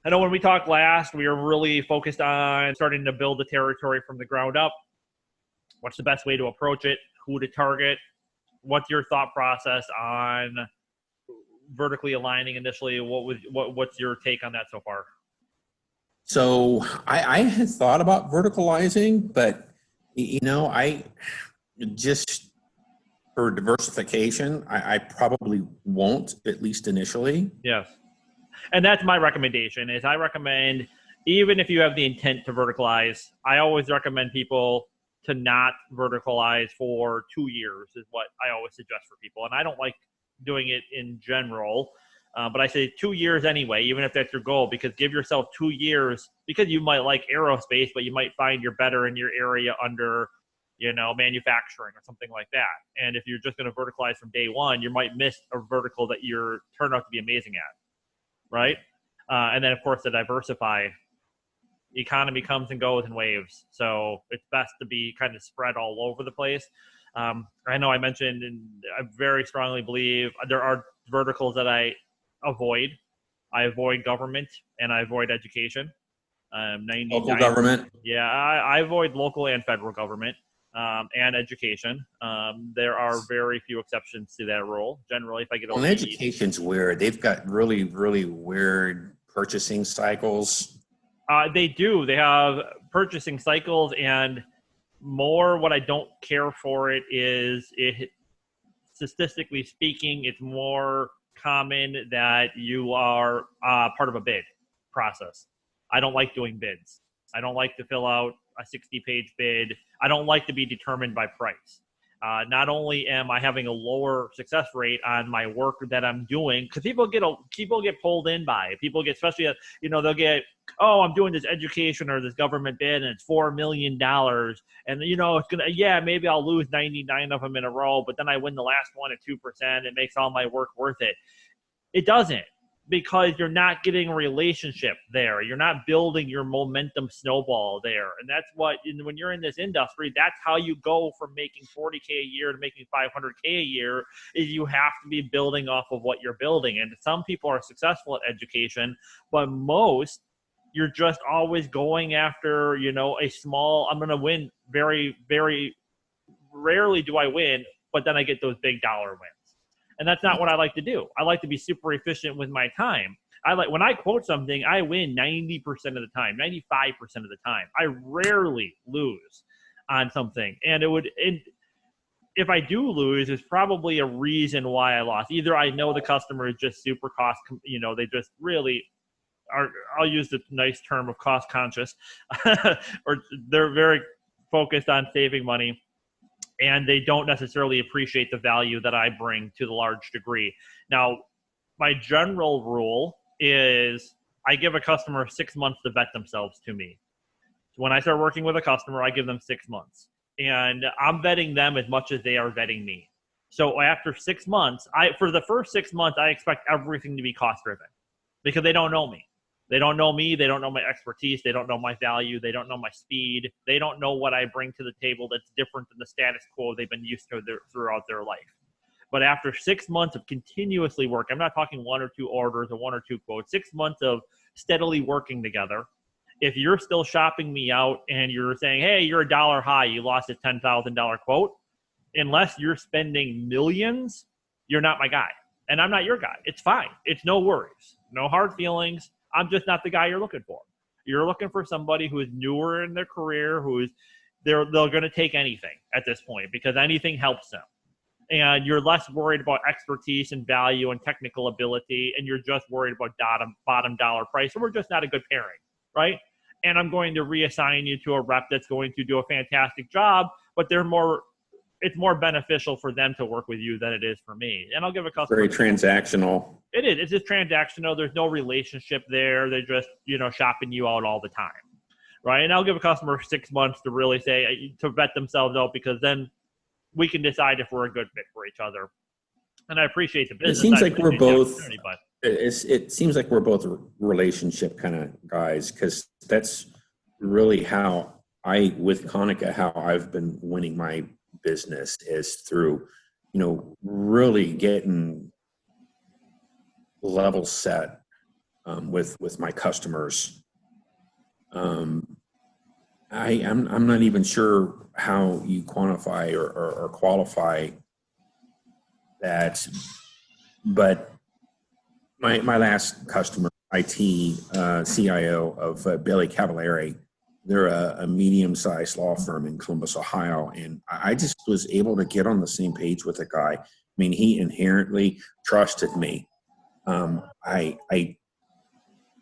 I know when we talked last, we were really focused on starting to build the territory from the ground up. What's the best way to approach it? Who to target? What's your thought process on vertically aligning initially? What's your take on that so far? So I had thought about verticalizing, but I just for diversification, I probably won't, at least initially. Yes. And that's my recommendation is I recommend, even if you have the intent to verticalize, I always recommend people to not verticalize for 2 years is what I always suggest for people. And I don't like doing it in general, but I say 2 years anyway, even if that's your goal, because give yourself 2 years, because you might like aerospace, but you might find you're better in your area under, manufacturing or something like that. And if you're just going to verticalize from day one, you might miss a vertical that you're turned out to be amazing at. Right? And then, of course, to diversify, the economy comes and goes in waves. So it's best to be kind of spread all over the place. I know I mentioned, and I very strongly believe there are verticals that I avoid. I avoid government and I avoid education. Local government? Yeah, I avoid local and federal government. And education. There are very few exceptions to that rule. Generally, if I get well, education's weird. They've got really, really weird purchasing cycles. They do. They have purchasing cycles, and more what I don't care for it is, statistically speaking, it's more common that you are part of a bid process. I don't like doing bids. I don't like to fill out a 60-page bid. I don't like to be determined by price. Not only am I having a lower success rate on my work that I'm doing, because people get pulled in by it. People get, especially, they'll get, oh, I'm doing this education or this government bid and it's $4 million. And, it's going to, maybe I'll lose 99 of them in a row, but then I win the last one at 2%. It makes all my work worth it. It doesn't. Because you're not getting a relationship there. You're not building your momentum snowball there. And that's when you're in this industry, that's how you go from making $40K a year to making $500K a year, is you have to be building off of what you're building. And some people are successful at education, but most, you're just always going after, a small, I'm going to win. Very, very rarely do I win, but then I get those big dollar wins. And that's not what I like to do. I like to be super efficient with my time. When I quote something, I win 90% of the time, 95% of the time. I rarely lose on something. And if I do lose, there's probably a reason why I lost. Either I know the customer is just super cost, they just really are, I'll use the nice term of cost conscious, or they're very focused on saving money. And they don't necessarily appreciate the value that I bring to the large degree. Now, my general rule is I give a customer 6 months to vet themselves to me. So when I start working with a customer, I give them 6 months. And I'm vetting them as much as they are vetting me. So after 6 months, for the first 6 months, I expect everything to be cost-driven because they don't know me. They don't know me. They don't know my expertise. They don't know my value. They don't know my speed. They don't know what I bring to the table that's different than the status quo they've been used to throughout their life. But after 6 months of continuously work, I'm not talking 1 or 2 orders or 1 or 2 quotes, 6 months of steadily working together. If you're still shopping me out and you're saying, hey, you're a dollar high, you lost a $10,000 quote, unless you're spending millions, you're not my guy. And I'm not your guy. It's fine. It's no worries. No hard feelings. I'm just not the guy you're looking for. You're looking for somebody who is newer in their career, they're going to take anything at this point because anything helps them. And you're less worried about expertise and value and technical ability, and you're just worried about bottom dollar price. So we're just not a good pairing, right? And I'm going to reassign you to a rep that's going to do a fantastic job, but it's more beneficial for them to work with you than it is for me. And I'll give a customer. Very transactional. It is. It's just transactional. There's no relationship there. They're just, shopping you out all the time. Right. And I'll give a customer 6 months to really to vet themselves out, because then we can decide if we're a good fit for each other. And I appreciate the business. It seems like we're both, it seems like we're both relationship kind of guys, because that's really how with Konica, how I've been winning my business is through, really getting level set with my customers. I'm not even sure how you quantify or qualify that, but my last customer, IT CIO of Bailey Cavallari, they're a medium-sized law firm in Columbus, Ohio, and I just was able to get on the same page with the guy. I mean, he inherently trusted me. I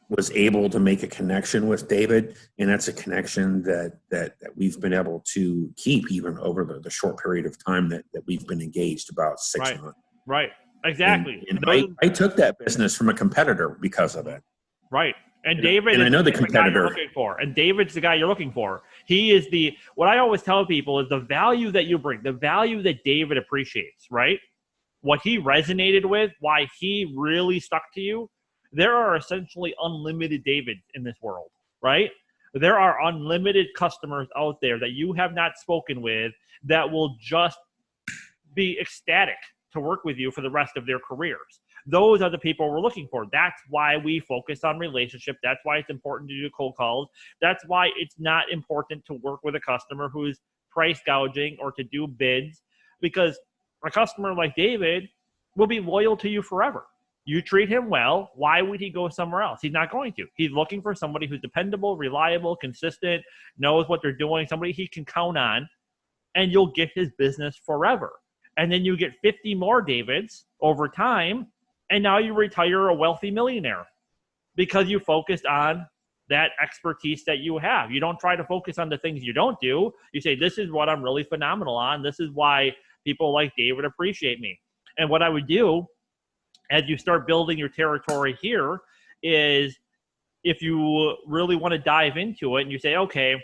was able to make a connection with David, and that's a connection that we've been able to keep even over the short period of time that we've been engaged, about 6 months. Right. Exactly. And I took that business from a competitor because of it. Right. And David and is I know the guy competitor you're looking for. And David's the guy you're looking for. He is what I always tell people is the value that you bring, the value that David appreciates, right? What he resonated with, why he really stuck to you. There are essentially unlimited Davids in this world, right? There are unlimited customers out there that you have not spoken with that will just be ecstatic to work with you for the rest of their careers. Those are the people we're looking for. That's why we focus on relationship. That's why it's important to do cold calls. That's why it's not important to work with a customer who's price gouging or to do bids, because a customer like David will be loyal to you forever. You treat him well, why would he go somewhere else? He's not going to. He's looking for somebody who's dependable, reliable, consistent, knows what they're doing, somebody he can count on, and you'll get his business forever. And then you get 50 more Davids over time, and now you retire a wealthy millionaire because you focused on that expertise that you have. You don't try to focus on the things you don't do. You say, this is what I'm really phenomenal on. This is why people like David appreciate me. And what I would do as you start building your territory here is, if you really want to dive into it and you say, okay,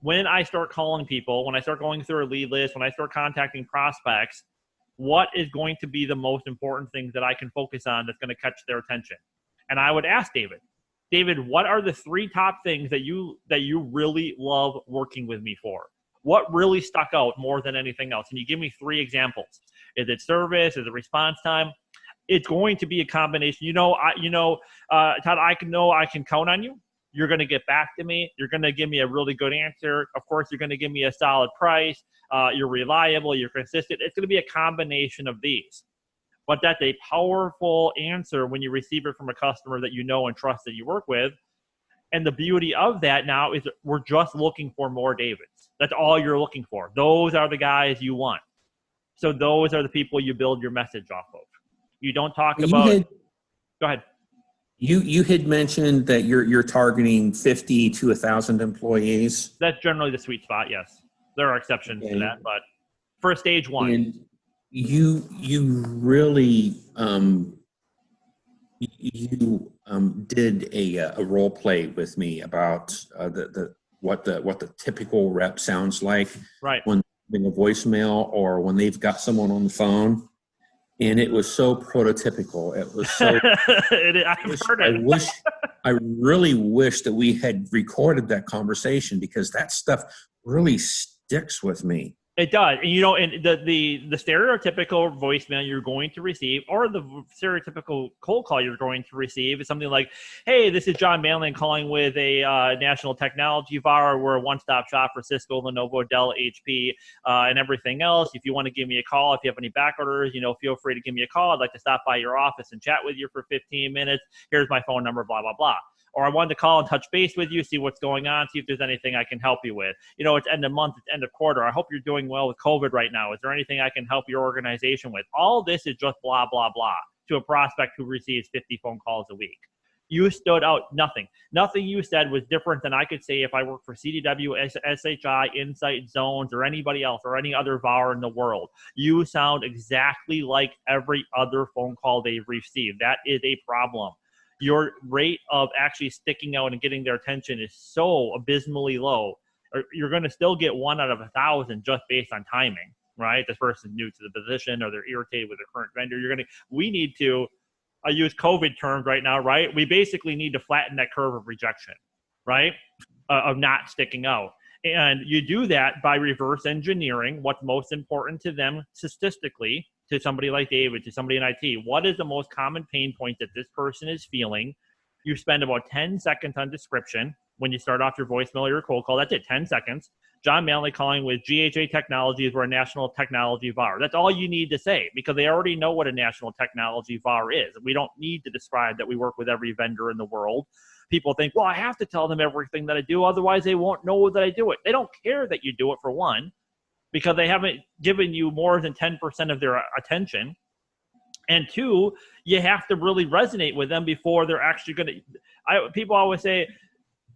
when I start calling people, when I start going through a lead list, when I start contacting prospects, what is going to be the most important things that I can focus on that's going to catch their attention? And I would ask David, what are the 3 top things that you really love working with me for? What really stuck out more than anything else? And you give me 3 examples. Is it service? Is it response time? It's going to be a combination. Todd, I can count on you. You're going to get back to me. You're going to give me a really good answer. Of course, you're going to give me a solid price. You're reliable. You're consistent. It's going to be a combination of these. But that's a powerful answer when you receive it from a customer that you know and trust that you work with. And the beauty of that now is we're just looking for more Davids. That's all you're looking for. Those are the guys you want. So those are the people you build your message off of. You don't talk about. Go ahead. You had mentioned that you're targeting 50 to 1,000 employees. That's generally the sweet spot. Yes, there are exceptions to that, but for stage 1. And you really did a role play with me about what the typical rep sounds like, right, when leaving a voicemail or when they've got someone on the phone. And it was so prototypical. It was so. I really wish that we had recorded that conversation, because that stuff really sticks with me. It does. And and the stereotypical voicemail you're going to receive, or the stereotypical cold call you're going to receive, is something like, hey, this is John Manlin calling with a national technology VAR. We're a one-stop shop for Cisco, Lenovo, Dell, HP, and everything else. If you want to give me a call, if you have any back orders, feel free to give me a call. I'd like to stop by your office and chat with you for 15 minutes. Here's my phone number, blah, blah, blah. Or I wanted to call and touch base with you, see what's going on, see if there's anything I can help you with. It's end of month, it's end of quarter. I hope you're doing well with COVID right now. Is there anything I can help your organization with? All this is just blah, blah, blah to a prospect who receives 50 phone calls a week. You stood out. Nothing you said was different than I could say if I worked for CDW, SHI, Insight, Zones, or anybody else, or any other VAR in the world. You sound exactly like every other phone call they've received. That is a problem. Your rate of actually sticking out and getting their attention is so abysmally low. You're going to still get 1 out of 1,000 just based on timing, right? This person's new to the position, or they're irritated with their current vendor. We need to, I use COVID terms right now, right? We basically need to flatten that curve of rejection, right? Of not sticking out. And you do that by reverse engineering what's most important to them statistically, to somebody like David, to somebody in IT. What is the most common pain point that this person is feeling? You spend about 10 seconds on description when you start off your voicemail or your cold call. That's it, 10 seconds. John Manley calling with GHA Technologies. We're a national technology VAR. That's all you need to say, because they already know what a national technology VAR is. We don't need to describe that we work with every vendor in the world. People think, well, I have to tell them everything that I do, otherwise they won't know that I do it. They don't care that you do it, for one, because they haven't given you more than 10% of their attention. And two, you have to really resonate with them before they're actually going to. People always say,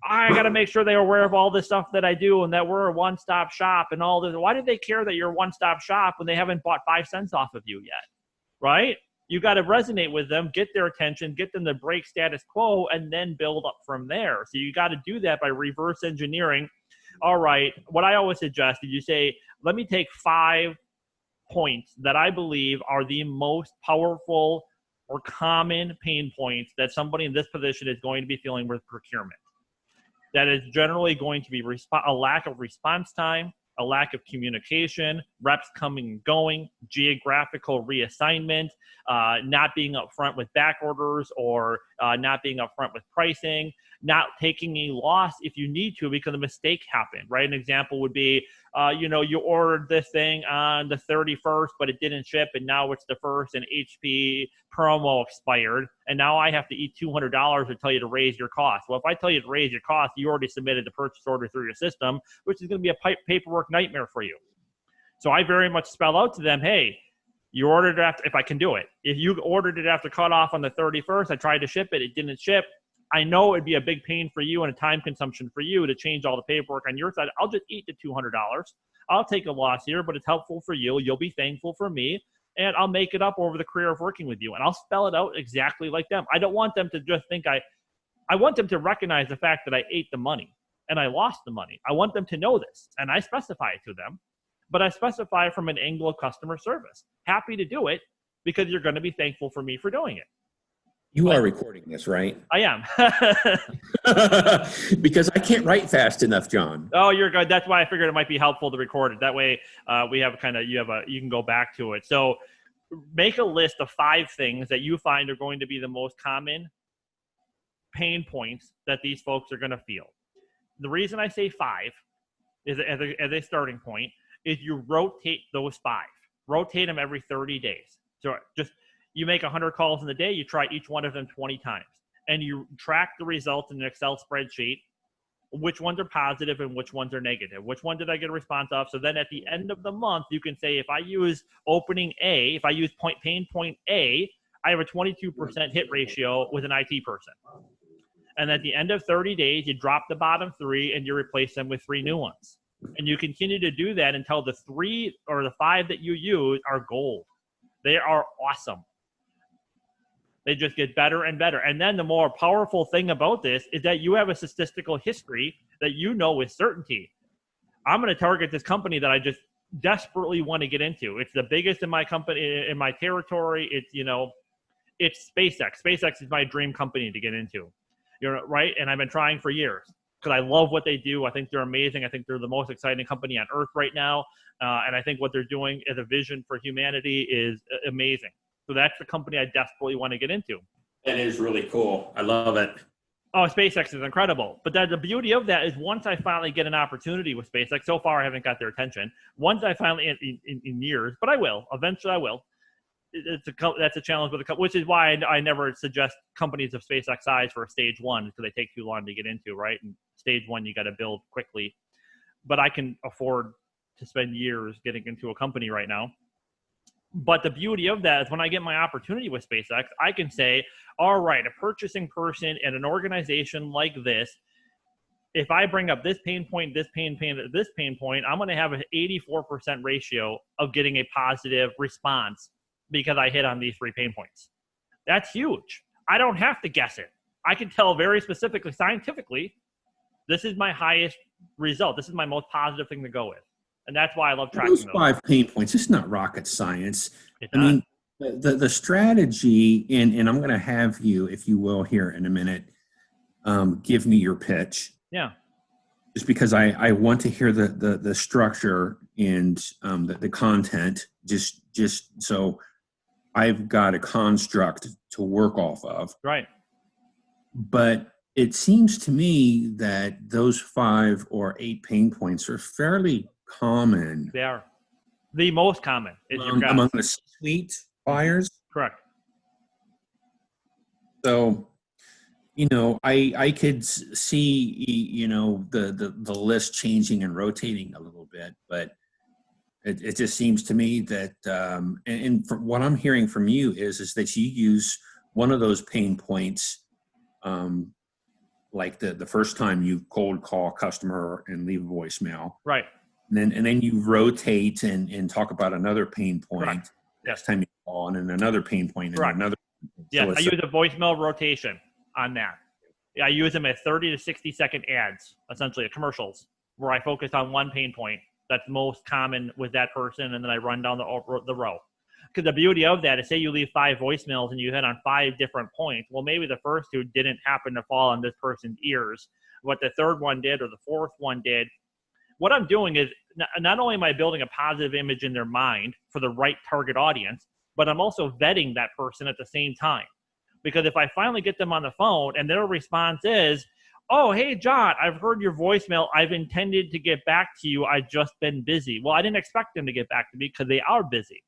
I got to make sure they're aware of all this stuff that I do and that we're a one-stop shop and all this. Why do they care that you're a one-stop shop when they haven't bought 5 cents off of you yet? Right? You got to resonate with them, get their attention, get them to break status quo, and then build up from there. So you got to do that by reverse engineering. All right, what I always suggest is you say, let me take 5 points that I believe are the most powerful or common pain points that somebody in this position is going to be feeling with procurement. That is generally going to be a lack of response time, a lack of communication, reps coming and going, geographical reassignment, not being upfront with back orders, or not being upfront with pricing, not taking a loss if you need to because a mistake happened, right? An example would be, you ordered this thing on the 31st, but it didn't ship, and now it's the 1st, and HP promo expired, and now I have to eat $200 to tell you to raise your cost. Well, if I tell you to raise your cost, you already submitted the purchase order through your system, which is going to be a paperwork nightmare for you. So I very much spell out to them, hey, you ordered it after, if I can do it. If you ordered it after cutoff on the 31st, I tried to ship it, it didn't ship. I know it'd be a big pain for you and a time consumption for you to change all the paperwork on your side. I'll just eat the $200. I'll take a loss here, but it's helpful for you. You'll be thankful for me, and I'll make it up over the career of working with you. And I'll spell it out exactly like them. I don't want them to just think I want them to recognize the fact that I ate the money and I lost the money. I want them to know this, and I specify it to them, but I specify from an angle of customer service. Happy to do it because you're going to be thankful for me for doing it. You are recording this, right? I am. Because I can't write fast enough, John. Oh, you're good. That's why I figured it might be helpful to record it. That way we have you can go back to it. So make a list of 5 things that you find are going to be the most common pain points that these folks are going to feel. The reason I say 5 is as a starting point is you rotate those 5. Rotate them every 30 days. So you make 100 calls in a day, you try each one of them 20 times, and you track the results in an Excel spreadsheet, which ones are positive and which ones are negative. Which one did I get a response off? So then at the end of the month, you can say, if I use opening A, if I use pain point A, I have a 22% hit ratio with an IT person. And at the end of 30 days, you drop the bottom 3 and you replace them with 3 new ones. And you continue to do that until the 3 or the 5 that you use are gold. They are awesome. They just get better and better. And then the more powerful thing about this is that you have a statistical history that you know with certainty. I'm going to target this company that I just desperately want to get into. It's the biggest in my company, in my territory. It's SpaceX. SpaceX is my dream company to get into. You're right. And I've been trying for years because I love what they do. I think they're amazing. I think they're the most exciting company on earth right now. And I think what they're doing as a vision for humanity is amazing. So that's the company I desperately want to get into. That is really cool. I love it. Oh, SpaceX is incredible. But the beauty of that is once I finally get an opportunity with SpaceX, so far I haven't got their attention. Once I finally, in years, but I will. Eventually I will. That's a challenge with a company, which is why I never suggest companies of SpaceX size for a stage 1 because they take too long to get into, right? And stage 1, you got to build quickly. But I can afford to spend years getting into a company right now. But the beauty of that is when I get my opportunity with SpaceX, I can say, all right, a purchasing person at an organization like this, if I bring up this pain point, this pain point, I'm going to have an 84% ratio of getting a positive response because I hit on these 3 pain points. That's huge. I don't have to guess it. I can tell very specifically, scientifically, this is my highest result. This is my most positive thing to go with. And that's why I love tracking those. 5 pain points, it's not rocket science. I mean, the strategy, and I'm going to have you, if you will, here in a minute, give me your pitch. Yeah. Just because I want to hear the structure and the content, just so I've got a construct to work off of. Right. But it seems to me that those 5 or 8 pain points are fairly common. They are the most common is among the C-suite buyers. Correct. So, I could see, the list changing and rotating a little bit, but it just seems to me that, and from what I'm hearing from you is that you use one of those pain points, like the first time you cold call a customer and leave a voicemail. Right. And then you rotate and talk about another pain point. Correct. Next time you call, and then another pain point and Correct. another. Yeah, I use a voicemail rotation on that. I use them as 30 to 60-second ads, essentially commercials, where I focus on one pain point that's most common with that person, and then I run down the row. Because the beauty of that is, say you leave 5 voicemails and you hit on 5 different points. Well, maybe the first 2 didn't happen to fall on this person's ears. What the third one did or the fourth one did. What I'm doing is not only am I building a positive image in their mind for the right target audience, but I'm also vetting that person at the same time. Because if I finally get them on the phone and their response is, oh, hey, John, I've heard your voicemail. I've intended to get back to you. I've just been busy. Well, I didn't expect them to get back to me because they are busy.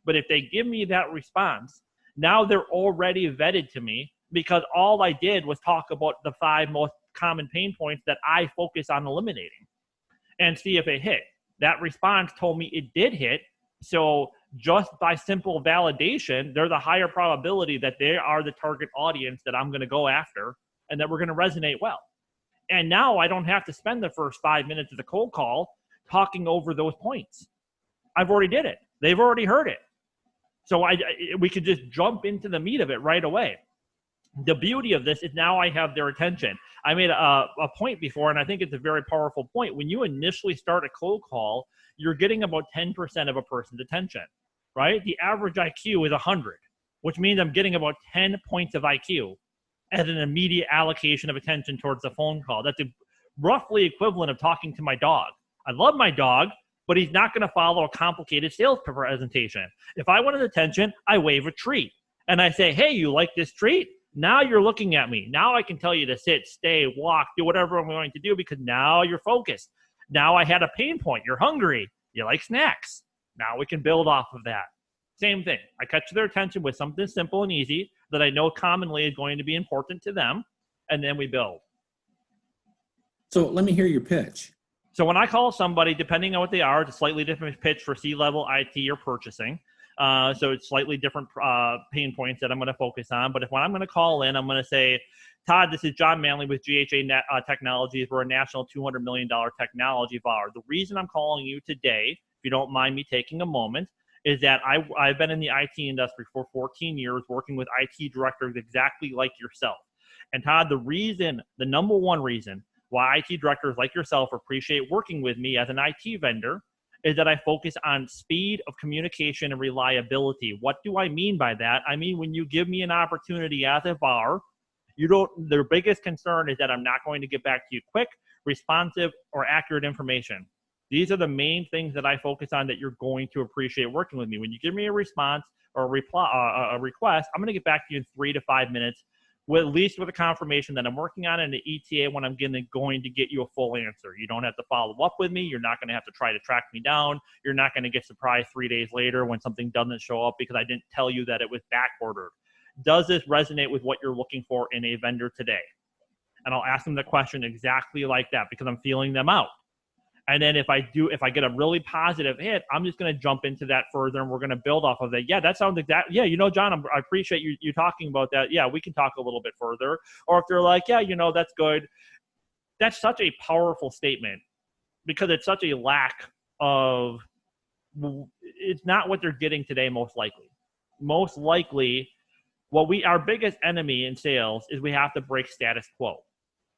But if they give me that response, now they're already vetted to me because all I did was talk about the 5 most common pain points that I focus on eliminating and see if it hit. That response told me it did hit. So just by simple validation, there's a higher probability that they are the target audience that I'm going to go after and that we're going to resonate well. And now I don't have to spend the first 5 minutes of the cold call talking over those points. I've already did it. They've already heard it. So we could just jump into the meat of it right away. The beauty of this is now I have their attention. I made a point before, and I think it's a very powerful point. When you initially start a cold call, you're getting about 10% of a person's attention, right? The average IQ is 100, which means I'm getting about 10 points of IQ as an immediate allocation of attention towards the phone call. That's roughly equivalent of talking to my dog. I love my dog, but he's not going to follow a complicated sales presentation. If I wanted attention, I wave a treat. And I say, hey, you like this treat? Now you're looking at me. Now I can tell you to sit, stay, walk, do whatever I'm going to do because now you're focused. Now I had a pain point. You're hungry. You like snacks. Now we can build off of that. Same thing. I catch their attention with something simple and easy that I know commonly is going to be important to them, and then we build. So let me hear your pitch. So when I call somebody, depending on what they are, it's a slightly different pitch for C-level, IT, or purchasing. So it's slightly different pain points that I'm going to focus on. But when I'm going to call in, I'm going to say, Todd, this is John Manley with GHA Technologies. We're a national $200 million technology VAR. The reason I'm calling you today, if you don't mind me taking a moment, is that I've been in the IT industry for 14 years working with IT directors exactly like yourself. And Todd, the number one reason why IT directors like yourself appreciate working with me as an IT vendor is that I focus on speed of communication and reliability. What do I mean by that? I mean, when you give me an opportunity as a VAR, their biggest concern is that I'm not going to get back to you quick, responsive, or accurate information. These are the main things that I focus on that you're going to appreciate working with me. When you give me a response or a request, I'm going to get back to you in 3 to 5 minutes, at least with a confirmation that I'm working on it, and the ETA when I'm going to get you a full answer. You don't have to follow up with me. You're not going to have to try to track me down. You're not going to get surprised 3 days later when something doesn't show up because I didn't tell you that it was back ordered. Does this resonate with what you're looking for in a vendor today? And I'll ask them the question exactly like that because I'm feeling them out. And then if I get a really positive hit, I'm just going to jump into that further and we're going to build off of that. Yeah, that sounds exact. Yeah, John, I appreciate you talking about that. Yeah, we can talk a little bit further. Or if they're like, yeah, that's good. That's such a powerful statement because it's such a lack of, it's not what they're getting today most likely. Most likely, our biggest enemy in sales is we have to break status quo.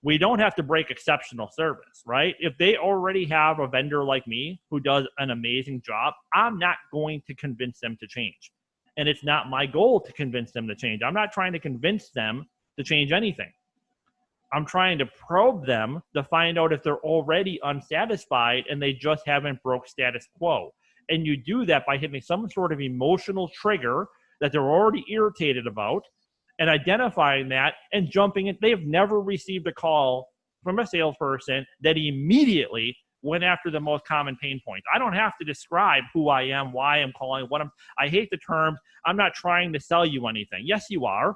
We don't have to break exceptional service, right? If they already have a vendor like me who does an amazing job, I'm not going to convince them to change. And it's not my goal to convince them to change. I'm not trying to convince them to change anything. I'm trying to probe them to find out if they're already unsatisfied and they just haven't broke status quo. And you do that by hitting some sort of emotional trigger that they're already irritated about. and identifying that and jumping in. They have never received a call from a salesperson that immediately went after the most common pain points. I don't have to describe who I am, why I'm calling, I hate the terms. I'm not trying to sell you anything. Yes, you are.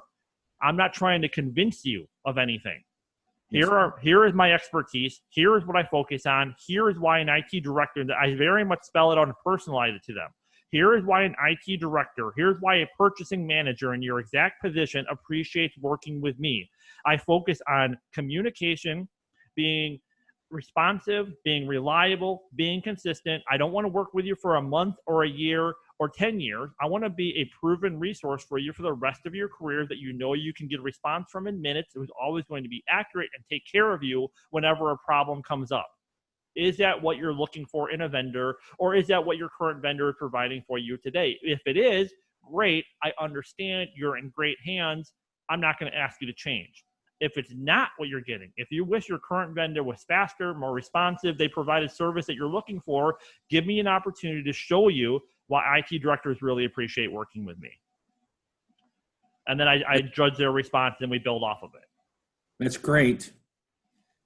I'm not trying to convince you of anything. Here is my expertise. Here is what I focus on. Here is why an IT director, I very much spell it out and personalize it to them. Here is why an IT director, here's why a purchasing manager in your exact position appreciates working with me. I focus on communication, being responsive, being reliable, being consistent. I don't want to work with you for a month or a year or 10 years. I want to be a proven resource for you for the rest of your career that you know you can get a response from in minutes. It was always going to be accurate and take care of you whenever a problem comes up. Is that what you're looking for in a vendor, or is that what your current vendor is providing for you today? If it is, great. I understand. You're in great hands. I'm not going to ask you to change. If it's not what you're getting, if you wish your current vendor was faster, more responsive, they provided service that you're looking for, give me an opportunity to show you why IT directors really appreciate working with me. And then I judge their response and we build off of it. That's great.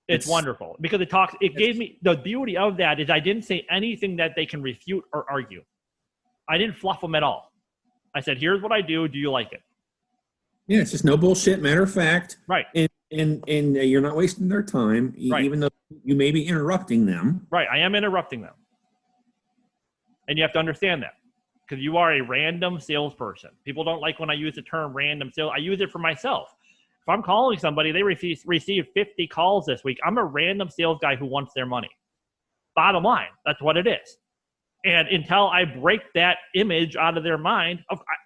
It's wonderful because it gave me the beauty of that is I didn't say anything that they can refute or argue. I didn't fluff them at all. I said, here's what I do. Do you like it? Yeah, it's just no bullshit, matter of fact. Right. And you're not wasting their time, right. Even though you may be interrupting them. Right. I am interrupting them. And you have to understand that because you are a random salesperson. People don't like when I use the term random sales. I use it for myself. If I'm calling somebody, they received 50 calls this week. I'm a random sales guy who wants their money. Bottom line, that's what it is. And until I break that image out of their mind,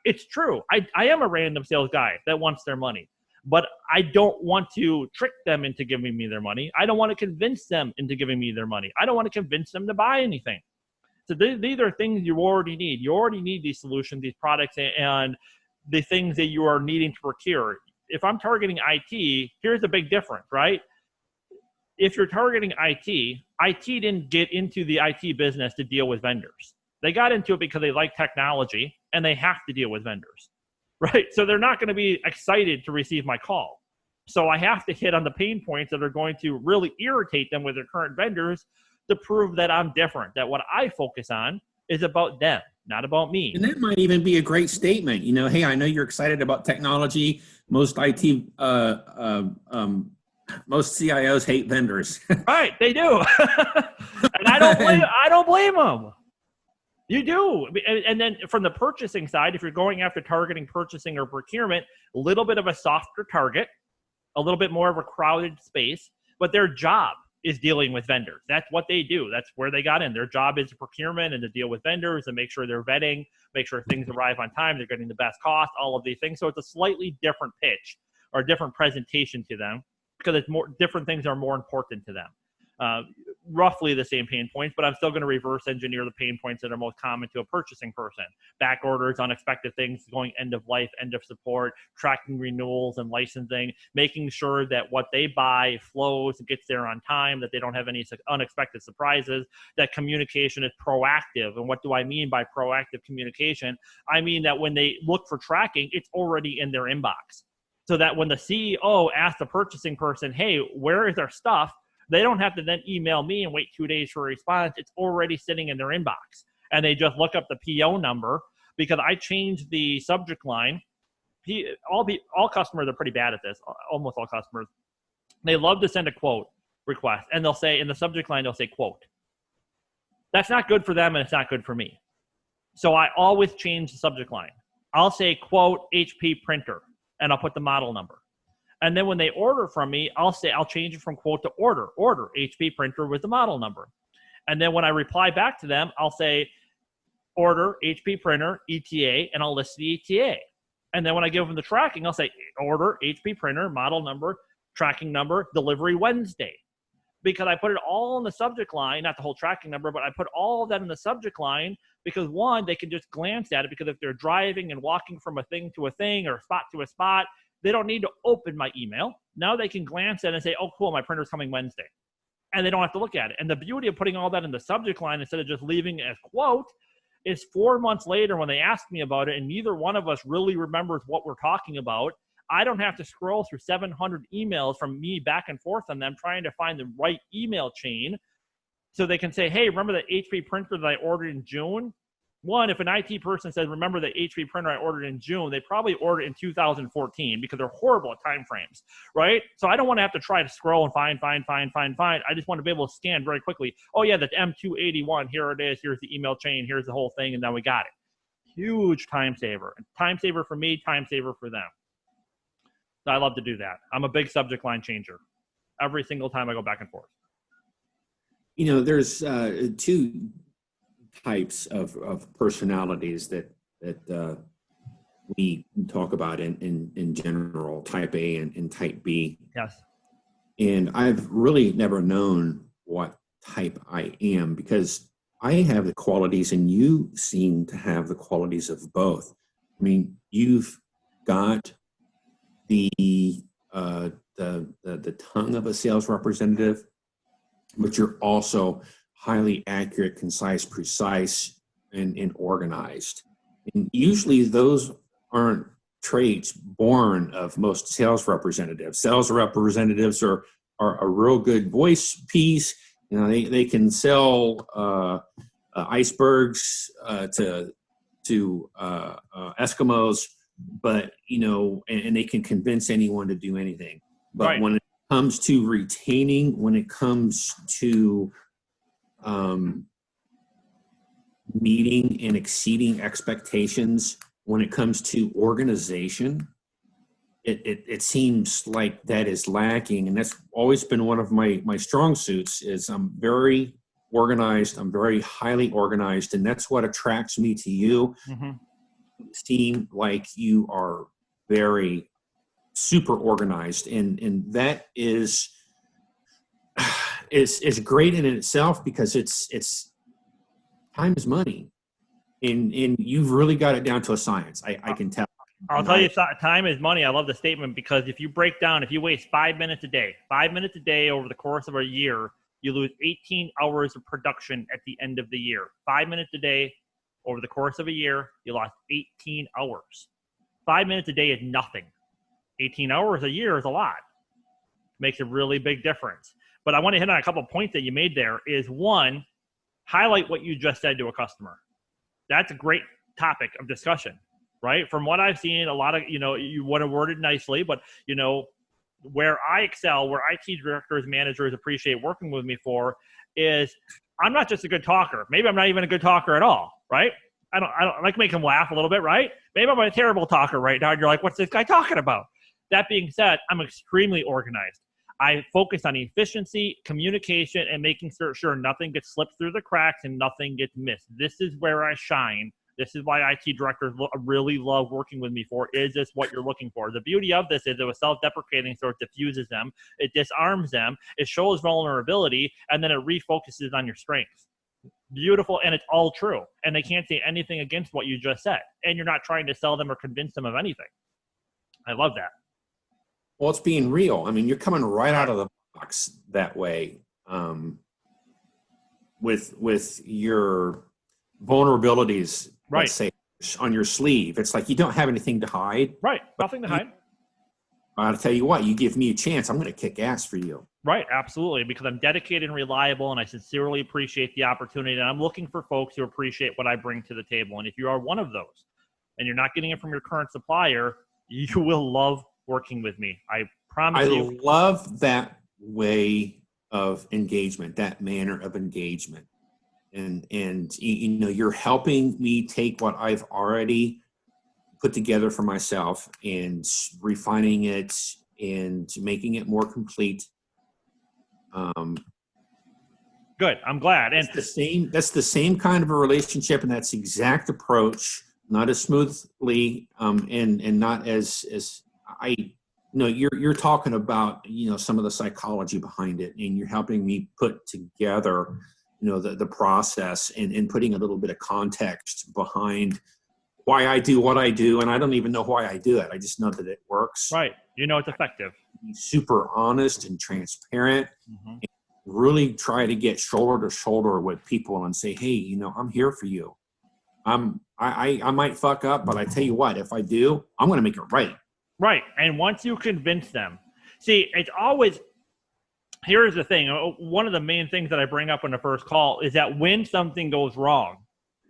it's true. I am a random sales guy that wants their money. But I don't want to trick them into giving me their money. I don't want to convince them into giving me their money. I don't want to convince them to buy anything. So these are things you already need. You already need these solutions, these products, and the things that you are needing to procure. If I'm targeting IT, here's the big difference, right? If you're targeting IT didn't get into the IT business to deal with vendors. They got into it because they like technology and they have to deal with vendors, right? So they're not going to be excited to receive my call. So I have to hit on the pain points that are going to really irritate them with their current vendors to prove that I'm different, that what I focus on is about them, not about me. And that might even be a great statement. Hey, I know you're excited about technology. Most most CIOs hate vendors. Right, they do. And I don't blame them. You do. And then from the purchasing side, if you're going after targeting purchasing or procurement, a little bit of a softer target, a little bit more of a crowded space, but their job is dealing with vendors. That's what they do. That's where they got in. Their job is procurement and to deal with vendors and make sure they're vetting, make sure things arrive on time, they're getting the best cost, all of these things. So it's a slightly different pitch or a different presentation to them because it's more different things are more important to them. Roughly the same pain points, but I'm still going to reverse engineer the pain points that are most common to a purchasing person. Back orders, unexpected things, going end of life, end of support, tracking renewals and licensing, making sure that what they buy flows and gets there on time, that they don't have any unexpected surprises, that communication is proactive. And what do I mean by proactive communication? I mean that when they look for tracking, it's already in their inbox. So that when the CEO asks the purchasing person, hey, where is our stuff? They don't have to then email me and wait 2 days for a response. It's already sitting in their inbox. And they just look up the PO number because I changed the subject line. All customers are pretty bad at this, almost all customers. They love to send a quote request. And they'll say, in the subject line, they'll say quote. That's not good for them and it's not good for me. So I always change the subject line. I'll say quote HP printer and I'll put the model number. And then when they order from me, I'll change it from quote to order HP printer with the model number. And then when I reply back to them, I'll say order HP printer ETA, and I'll list the ETA. And then when I give them the tracking, I'll say order HP printer, model number, tracking number, delivery Wednesday. Because I put it all in the subject line, not the whole tracking number, but I put all of that in the subject line because one, they can just glance at it because if they're driving and walking from a thing to a thing or spot to a spot, they don't need to open my email. Now they can glance at it and say, oh, cool, my printer's coming Wednesday. And they don't have to look at it. And the beauty of putting all that in the subject line instead of just leaving it as quote is 4 months later when they ask me about it and neither one of us really remembers what we're talking about, I don't have to scroll through 700 emails from me back and forth on them trying to find the right email chain so they can say, hey, remember the HP printer that I ordered in June? One, if an IT person says, remember the HP printer I ordered in June, they probably ordered in 2014 because they're horrible at time frames, right? So I don't want to have to try to scroll and find. I just want to be able to scan very quickly. Oh, yeah, that's M281. Here it is. Here's the email chain. Here's the whole thing. And then we got it. Huge time saver. Time saver for me, time saver for them. So I love to do that. I'm a big subject line changer every single time I go back and forth. There's two types of personalities that we talk about in general, type A and type B. Yes. And I've really never known what type I am because I have the qualities and you seem to have the qualities of both. I mean, you've got the tongue of a sales representative, but you're also highly accurate, concise, precise, and organized. And usually those aren't traits born of most sales representatives. Sales representatives are a real good voice piece. They can sell icebergs to Eskimos, but and they can convince anyone to do anything. But right. When it comes to retaining, when it comes to meeting and exceeding expectations, when it comes to organization, it seems like that is lacking, and that's always been one of my strong suits. Is I'm very organized, I'm very highly organized, and that's what attracts me to you. Mm-hmm. You seem like you are very super organized, and that is great in itself because it's time is money, and you've really got it down to a science. I can tell. I'll tell you, time is money. I love the statement because if you waste 5 minutes a day over the course of a year, you lose 18 hours of production at the end of the year. 5 minutes a day over the course of a year, you lost 18 hours. 5 minutes a day is nothing. 18 hours a year is a lot. Makes a really big difference. But I want to hit on a couple of points that you made there. Is one, highlight what you just said to a customer. That's a great topic of discussion, right? From what I've seen, a lot of, you want to word it nicely, but, where I excel, where IT directors, managers appreciate working with me for is I'm not just a good talker. Maybe I'm not even a good talker at all, right? I don't like make them laugh a little bit, right? Maybe I'm a terrible talker right now. And you're like, what's this guy talking about? That being said, I'm extremely organized. I focus on efficiency, communication, and making sure nothing gets slipped through the cracks and nothing gets missed. This is where I shine. This is why IT directors really love working with me for. Is this what you're looking for? The beauty of this is it was self-deprecating, so it diffuses them. It disarms them. It shows vulnerability, and then it refocuses on your strengths. Beautiful, and it's all true. And they can't say anything against what you just said. And you're not trying to sell them or convince them of anything. I love that. Well, it's being real. I mean, you're coming right out of the box that way with your vulnerabilities, right. Let's say, on your sleeve. It's like you don't have anything to hide. Right. Nothing to hide. I'll tell you what, you give me a chance, I'm going to kick ass for you. Right. Absolutely. Because I'm dedicated and reliable, and I sincerely appreciate the opportunity. And I'm looking for folks who appreciate what I bring to the table. And if you are one of those and you're not getting it from your current supplier, you will love working with me. I promise you. I love that way of engagement, that manner of engagement. And you're helping me take what I've already put together for myself and refining it and making it more complete. Good. I'm glad. And that's the same kind of a relationship, and that's the exact approach, not as smoothly and not as you're talking about some of the psychology behind it, and you're helping me put together the process and putting a little bit of context behind why I do what I do. And I don't even know why I do it. I just know that it works. Right. It's effective. Be super honest and transparent. Mm-hmm. And really try to get shoulder to shoulder with people and say, hey, I'm here for you. I might fuck up, but I tell you what, if I do, I'm going to make it right. Right. And once you convince them, see, it's always, here's the thing. One of the main things that I bring up on the first call is that when something goes wrong,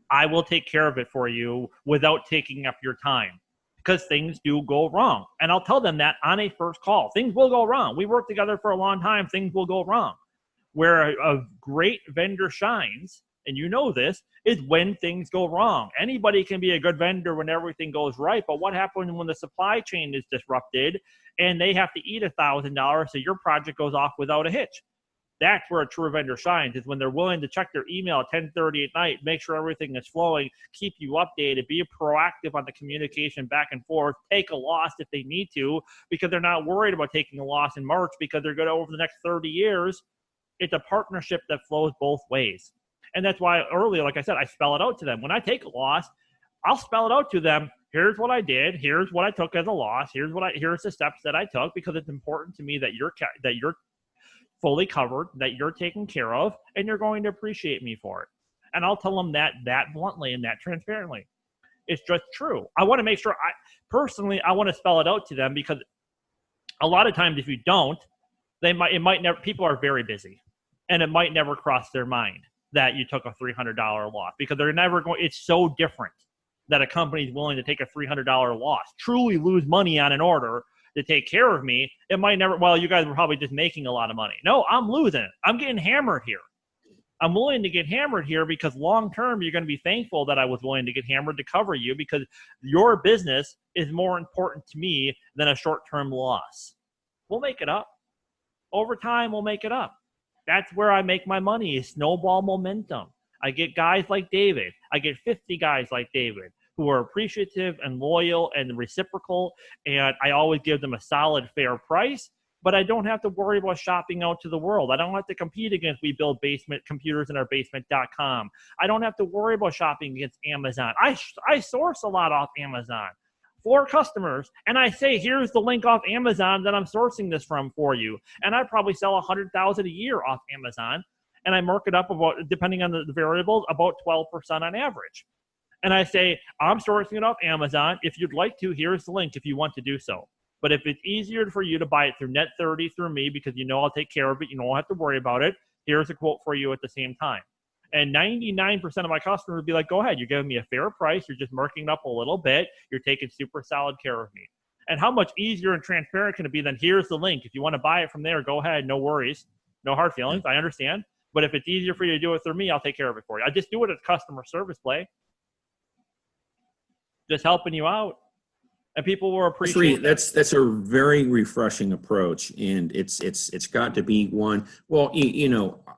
I will take care of it for you without taking up your time, because things do go wrong. And I'll tell them that on a first call. Things will go wrong. We worked together for a long time. Things will go wrong. Where a great vendor shines, and you know this, is when things go wrong. Anybody can be a good vendor when everything goes right, but what happens when the supply chain is disrupted and they have to eat $1,000 so your project goes off without a hitch? That's where a true vendor shines, is when they're willing to check their email at 10:30 at night, make sure everything is flowing, keep you updated, be proactive on the communication back and forth, take a loss if they need to, because they're not worried about taking a loss in March, because they're going to, over the next 30 years, it's a partnership that flows both ways. And that's why earlier, like I said, I spell it out to them. When I take a loss, I'll spell it out to them. Here's what I did. Here's what I took as a loss. Here's the steps that I took, because it's important to me that you're fully covered, that you're taken care of, and you're going to appreciate me for it. And I'll tell them that bluntly and that transparently. It's just true. I want to make sure, I want to spell it out to them, because a lot of times if you don't, people are very busy, and it might never cross their mind that you took a $300 loss, because they're never going, it's so different that a company is willing to take a $300 loss, truly lose money on an order to take care of me. It might never, well, you guys were probably just making a lot of money. No, I'm losing it. I'm getting hammered here. I'm willing to get hammered here because long term, you're going to be thankful that I was willing to get hammered to cover you, because your business is more important to me than a short-term loss. We'll make it up. Over time, we'll make it up. That's where I make my money, is snowball momentum. I get guys like David. I get 50 guys like David who are appreciative and loyal and reciprocal, and I always give them a solid, fair price, but I don't have to worry about shopping out to the world. I don't have to compete against We Build Basement Computers in Our Basement.com. I don't have to worry about shopping against Amazon. I source a lot off Amazon for customers, and I say, here's the link off Amazon that I'm sourcing this from for you. And I probably sell 100,000 a year off Amazon, and I mark it up about, depending on the variables, about 12% on average. And I say, I'm sourcing it off Amazon. If you'd like to, here's the link if you want to do so. But if it's easier for you to buy it through Net30 through me, because you know I'll take care of it, you don't have to worry about it, here's a quote for you at the same time. And 99% of my customers would be like, go ahead, you're giving me a fair price, you're just marking it up a little bit, you're taking super solid care of me. And how much easier and transparent can it be than, here's the link. If you want to buy it from there, go ahead, no worries, no hard feelings, I understand. But if it's easier for you to do it through me, I'll take care of it for you. I just do it as customer service play. Just helping you out. And people will appreciate that's a very refreshing approach, and it's got to be one. Well,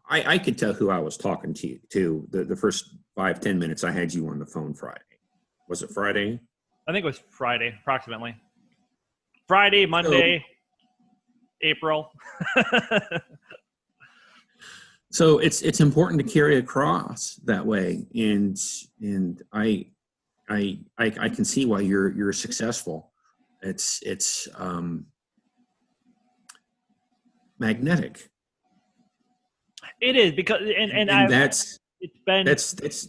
I could tell who I was talking to the first 5-10 minutes I had you on the phone Friday. Was it Friday? I think it was Friday, approximately. Friday, Monday, April. So it's important to carry across that way, and I can see why you're successful. It's magnetic. It is, because and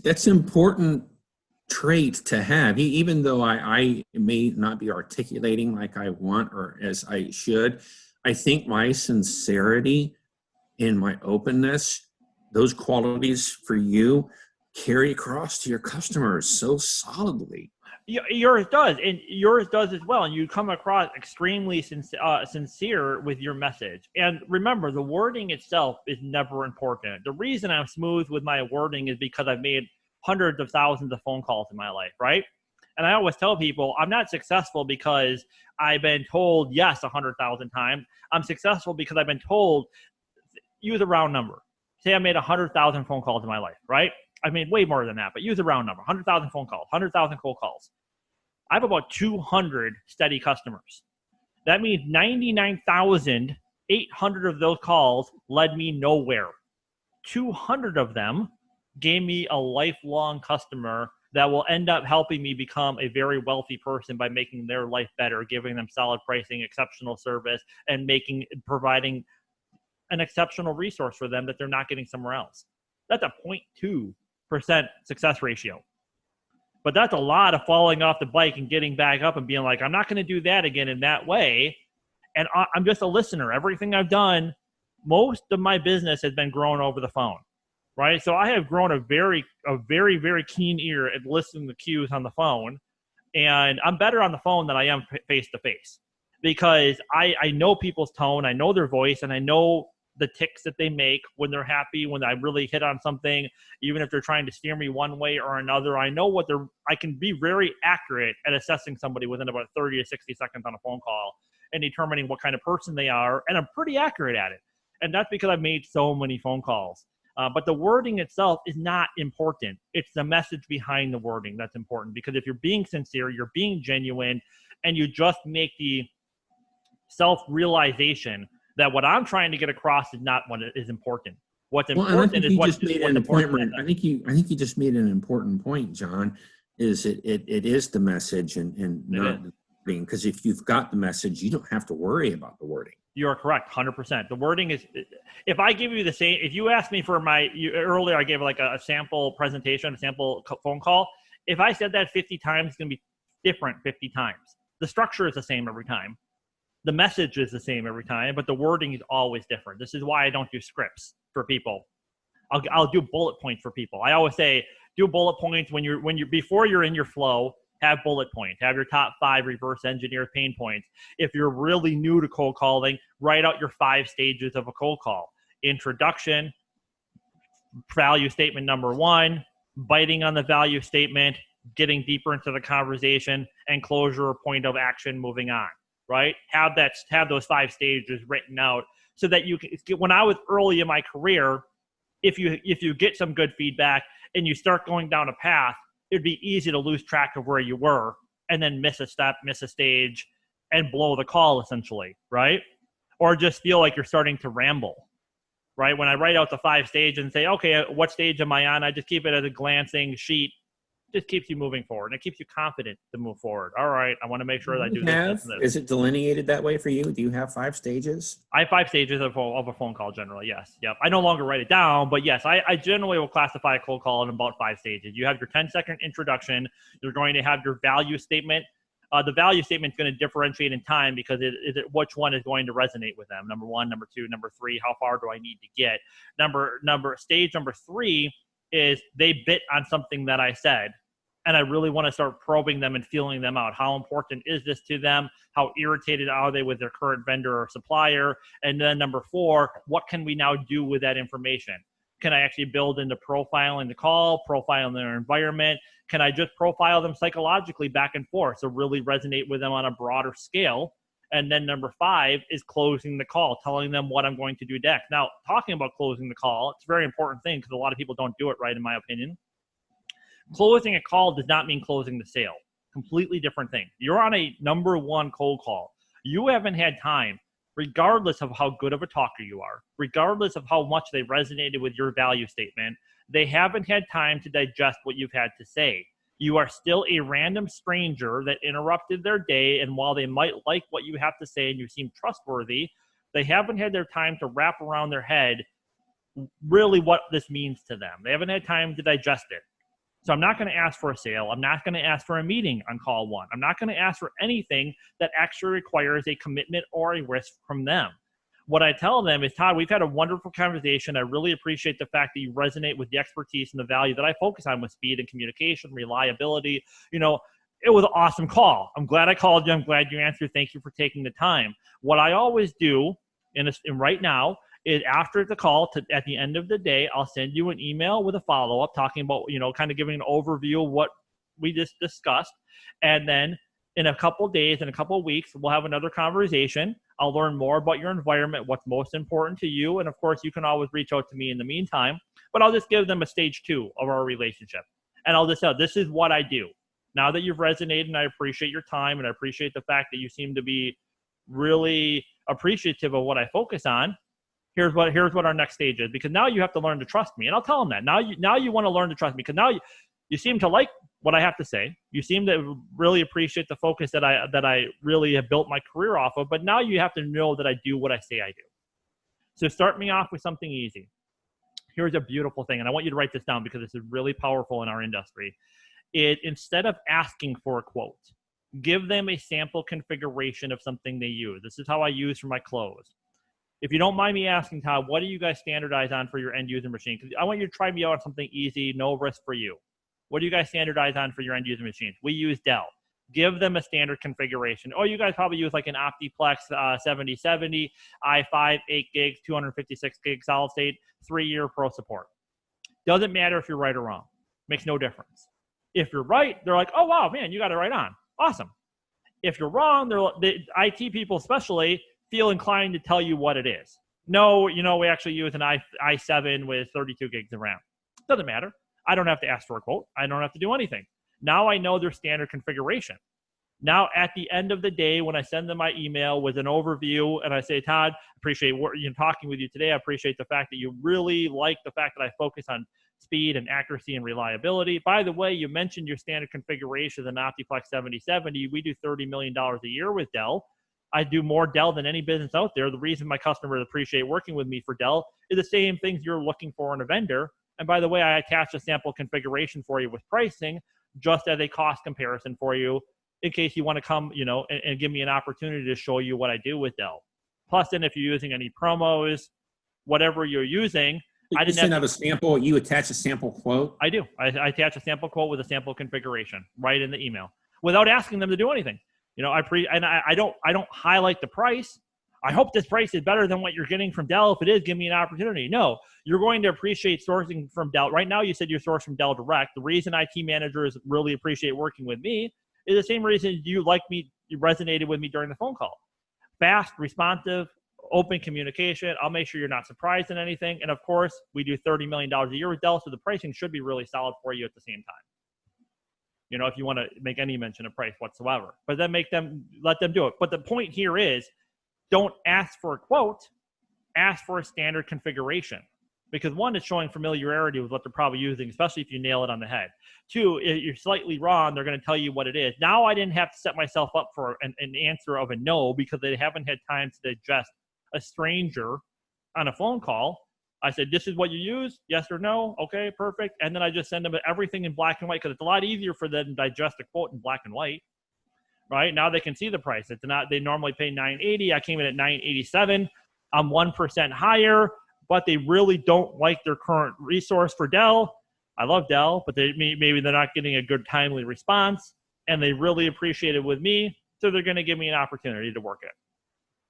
that's important trait to have. Even though I may not be articulating like I want or as I should, I think my sincerity and my openness, those qualities for you, carry across to your customers so solidly. Yours does, and yours does as well. And you come across extremely sincere with your message. And remember, the wording itself is never important. The reason I'm smooth with my wording is because I've made hundreds of thousands of phone calls in my life, right? And I always tell people, I'm not successful because I've been told yes 100,000 times. I'm successful because I've been told, use a round number. Say I made 100,000 phone calls in my life, right? I mean, way more than that, but use a round number, 100,000 phone calls, 100,000 cold calls. I have about 200 steady customers. That means 99,800 of those calls led me nowhere. 200 of them gave me a lifelong customer that will end up helping me become a very wealthy person by making their life better, giving them solid pricing, exceptional service, and providing an exceptional resource for them that they're not getting somewhere else. That's a 0.2% success ratio. But that's a lot of falling off the bike and getting back up and being like, I'm not going to do that again in that way. And I'm just a listener. Everything I've done, most of my business has been grown over the phone, right? So I have grown a very, very keen ear at listening to cues on the phone. And I'm better on the phone than I am face to face, because I know people's tone, I know their voice, and I know the ticks that they make when they're happy, when I really hit on something, even if they're trying to steer me one way or another. I know I can be very accurate at assessing somebody within about 30 to 60 seconds on a phone call and determining what kind of person they are. And I'm pretty accurate at it. And that's because I've made so many phone calls. But the wording itself is not important. It's the message behind the wording that's important, because if you're being sincere, you're being genuine, and you just make the self-realization that what I'm trying to get across is not what is important. What's important is what's important. I think you just made an important point, John. Is it is the message and not the wording? Because if you've got the message, you don't have to worry about the wording. You're correct, 100%. The wording is, if I give you the same, if you asked me for earlier, I gave like a sample presentation, a sample phone call. If I said that 50 times, it's going to be different 50 times. The structure is the same every time. The message is the same every time, but the wording is always different. This is why I don't do scripts for people. I'll do bullet points for people. I always say, do bullet points before you're in your flow. Have bullet points. Have your top 5 reverse engineer pain points. If you're really new to cold calling, write out your 5 stages of a cold call. Introduction, value statement number 1, biting on the value statement, getting deeper into the conversation, and closure or point of action moving on. Right? Have those 5 stages written out so that you can. When I was early in my career, if you get some good feedback and you start going down a path, it'd be easy to lose track of where you were and then miss a step, miss a stage, and blow the call essentially, right? Or just feel like you're starting to ramble, right? When I write out the 5 stages and say, okay, what stage am I on? I just keep it as a glancing sheet. Just keeps you moving forward, and it keeps you confident to move forward. All right, I want to make sure that I do this. Is it delineated that way for you? Do you have 5 stages? I have 5 stages of a phone call generally, yes. Yep. I no longer write it down, but yes, I generally will classify a cold call in about 5 stages. You have your 10-second introduction. You're going to have your value statement. The value statement is going to differentiate in time because which one is going to resonate with them. Number 1, number 2, number 3. How far do I need to get? Stage number 3 is they bit on something that I said. And I really want to start probing them and feeling them out. How important is this to them? How irritated are they with their current vendor or supplier? And then number 4, what can we now do with that information? Can I actually build into profiling the call, profiling their environment? Can I just profile them psychologically back and forth? So really resonate with them on a broader scale. And then number 5 is closing the call, telling them what I'm going to do next. Now, talking about closing the call, it's a very important thing because a lot of people don't do it right, in my opinion. Closing a call does not mean closing the sale. Completely different thing. You're on a number 1 cold call. You haven't had time, regardless of how good of a talker you are, regardless of how much they resonated with your value statement, they haven't had time to digest what you've had to say. You are still a random stranger that interrupted their day, and while they might like what you have to say and you seem trustworthy, they haven't had their time to wrap around their head really what this means to them. They haven't had time to digest it. So I'm not going to ask for a sale. I'm not going to ask for a meeting on call 1. I'm not going to ask for anything that actually requires a commitment or a risk from them. What I tell them is, Todd, we've had a wonderful conversation. I really appreciate the fact that you resonate with the expertise and the value that I focus on with speed and communication, reliability. It was an awesome call. I'm glad I called you. I'm glad you answered. Thank you for taking the time. What I always do, and right now, is after the call, at the end of the day, I'll send you an email with a follow-up talking about, kind of giving an overview of what we just discussed. And then in a couple of days, in a couple of weeks, we'll have another conversation. I'll learn more about your environment, what's most important to you. And of course, you can always reach out to me in the meantime, but I'll just give them a stage 2 of our relationship. And I'll just tell, this is what I do. Now that you've resonated, and I appreciate your time, and I appreciate the fact that you seem to be really appreciative of what I focus on, here's what our next stage is, because now you have to learn to trust me. And I'll tell them that. Now you want to learn to trust me, because now you seem to like what I have to say. You seem to really appreciate the focus that I really have built my career off of, but now you have to know that I do what I say I do. So start me off with something easy. Here's a beautiful thing, and I want you to write this down because this is really powerful in our industry. is instead of asking for a quote, give them a sample configuration of something they use. This is how I use for my clothes. If you don't mind me asking, Todd, what do you guys standardize on for your end user machine? Because I want you to try me out on something easy, no risk for you. What do you guys standardize on for your end user machines? We use Dell. Give them a standard configuration. Oh, you guys probably use like an OptiPlex 7070, i5, 8 gigs, 256 gigs solid state, 3-year pro support. Doesn't matter if you're right or wrong. Makes no difference. If you're right, they're like, oh, wow, man, you got it right on. Awesome. If you're wrong, the IT people especially feel inclined to tell you what it is. No, we actually use an i7 with 32 gigs of RAM. Doesn't matter. I don't have to ask for a quote. I don't have to do anything. Now I know their standard configuration. Now, at the end of the day, when I send them my email with an overview and I say, Todd, appreciate talking with you today. I appreciate the fact that you really like the fact that I focus on speed and accuracy and reliability. By the way, you mentioned your standard configuration of an OptiPlex 7070. We do $30 million a year with Dell. I do more Dell than any business out there. The reason my customers appreciate working with me for Dell is the same things you're looking for in a vendor. And by the way, I attach a sample configuration for you with pricing just as a cost comparison for you in case you want to come, and give me an opportunity to show you what I do with Dell. Plus, then if you're using any promos, whatever you're using, I didn't send out a sample. You attach a sample quote? I do. I attach a sample quote with a sample configuration right in the email without asking them to do anything. I don't highlight the price. I hope this price is better than what you're getting from Dell. If it is, give me an opportunity. No, you're going to appreciate sourcing from Dell. Right now, you said you source from Dell Direct. The reason IT managers really appreciate working with me is the same reason you resonated with me during the phone call. Fast, responsive, open communication. I'll make sure you're not surprised in anything. And of course, we do $30 million a year with Dell, so the pricing should be really solid for you at the same time. If you want to make any mention of price whatsoever. But then let them do it. But the point here is, don't ask for a quote, ask for a standard configuration. Because one, it's showing familiarity with what they're probably using, especially if you nail it on the head. Two, if you're slightly wrong, they're going to tell you what it is. Now I didn't have to set myself up for an answer of a no because they haven't had time to digest a stranger on a phone call. I said, this is what you use, yes or no, okay, perfect. And then I just send them everything in black and white because it's a lot easier for them to digest a quote in black and white. Right now they can see the price. They normally pay $980. I came in at $987. I'm 1% higher, but they really don't like their current resource for Dell. I love Dell, but maybe they're not getting a good timely response, and they really appreciate it with me, so they're going to give me an opportunity to work it.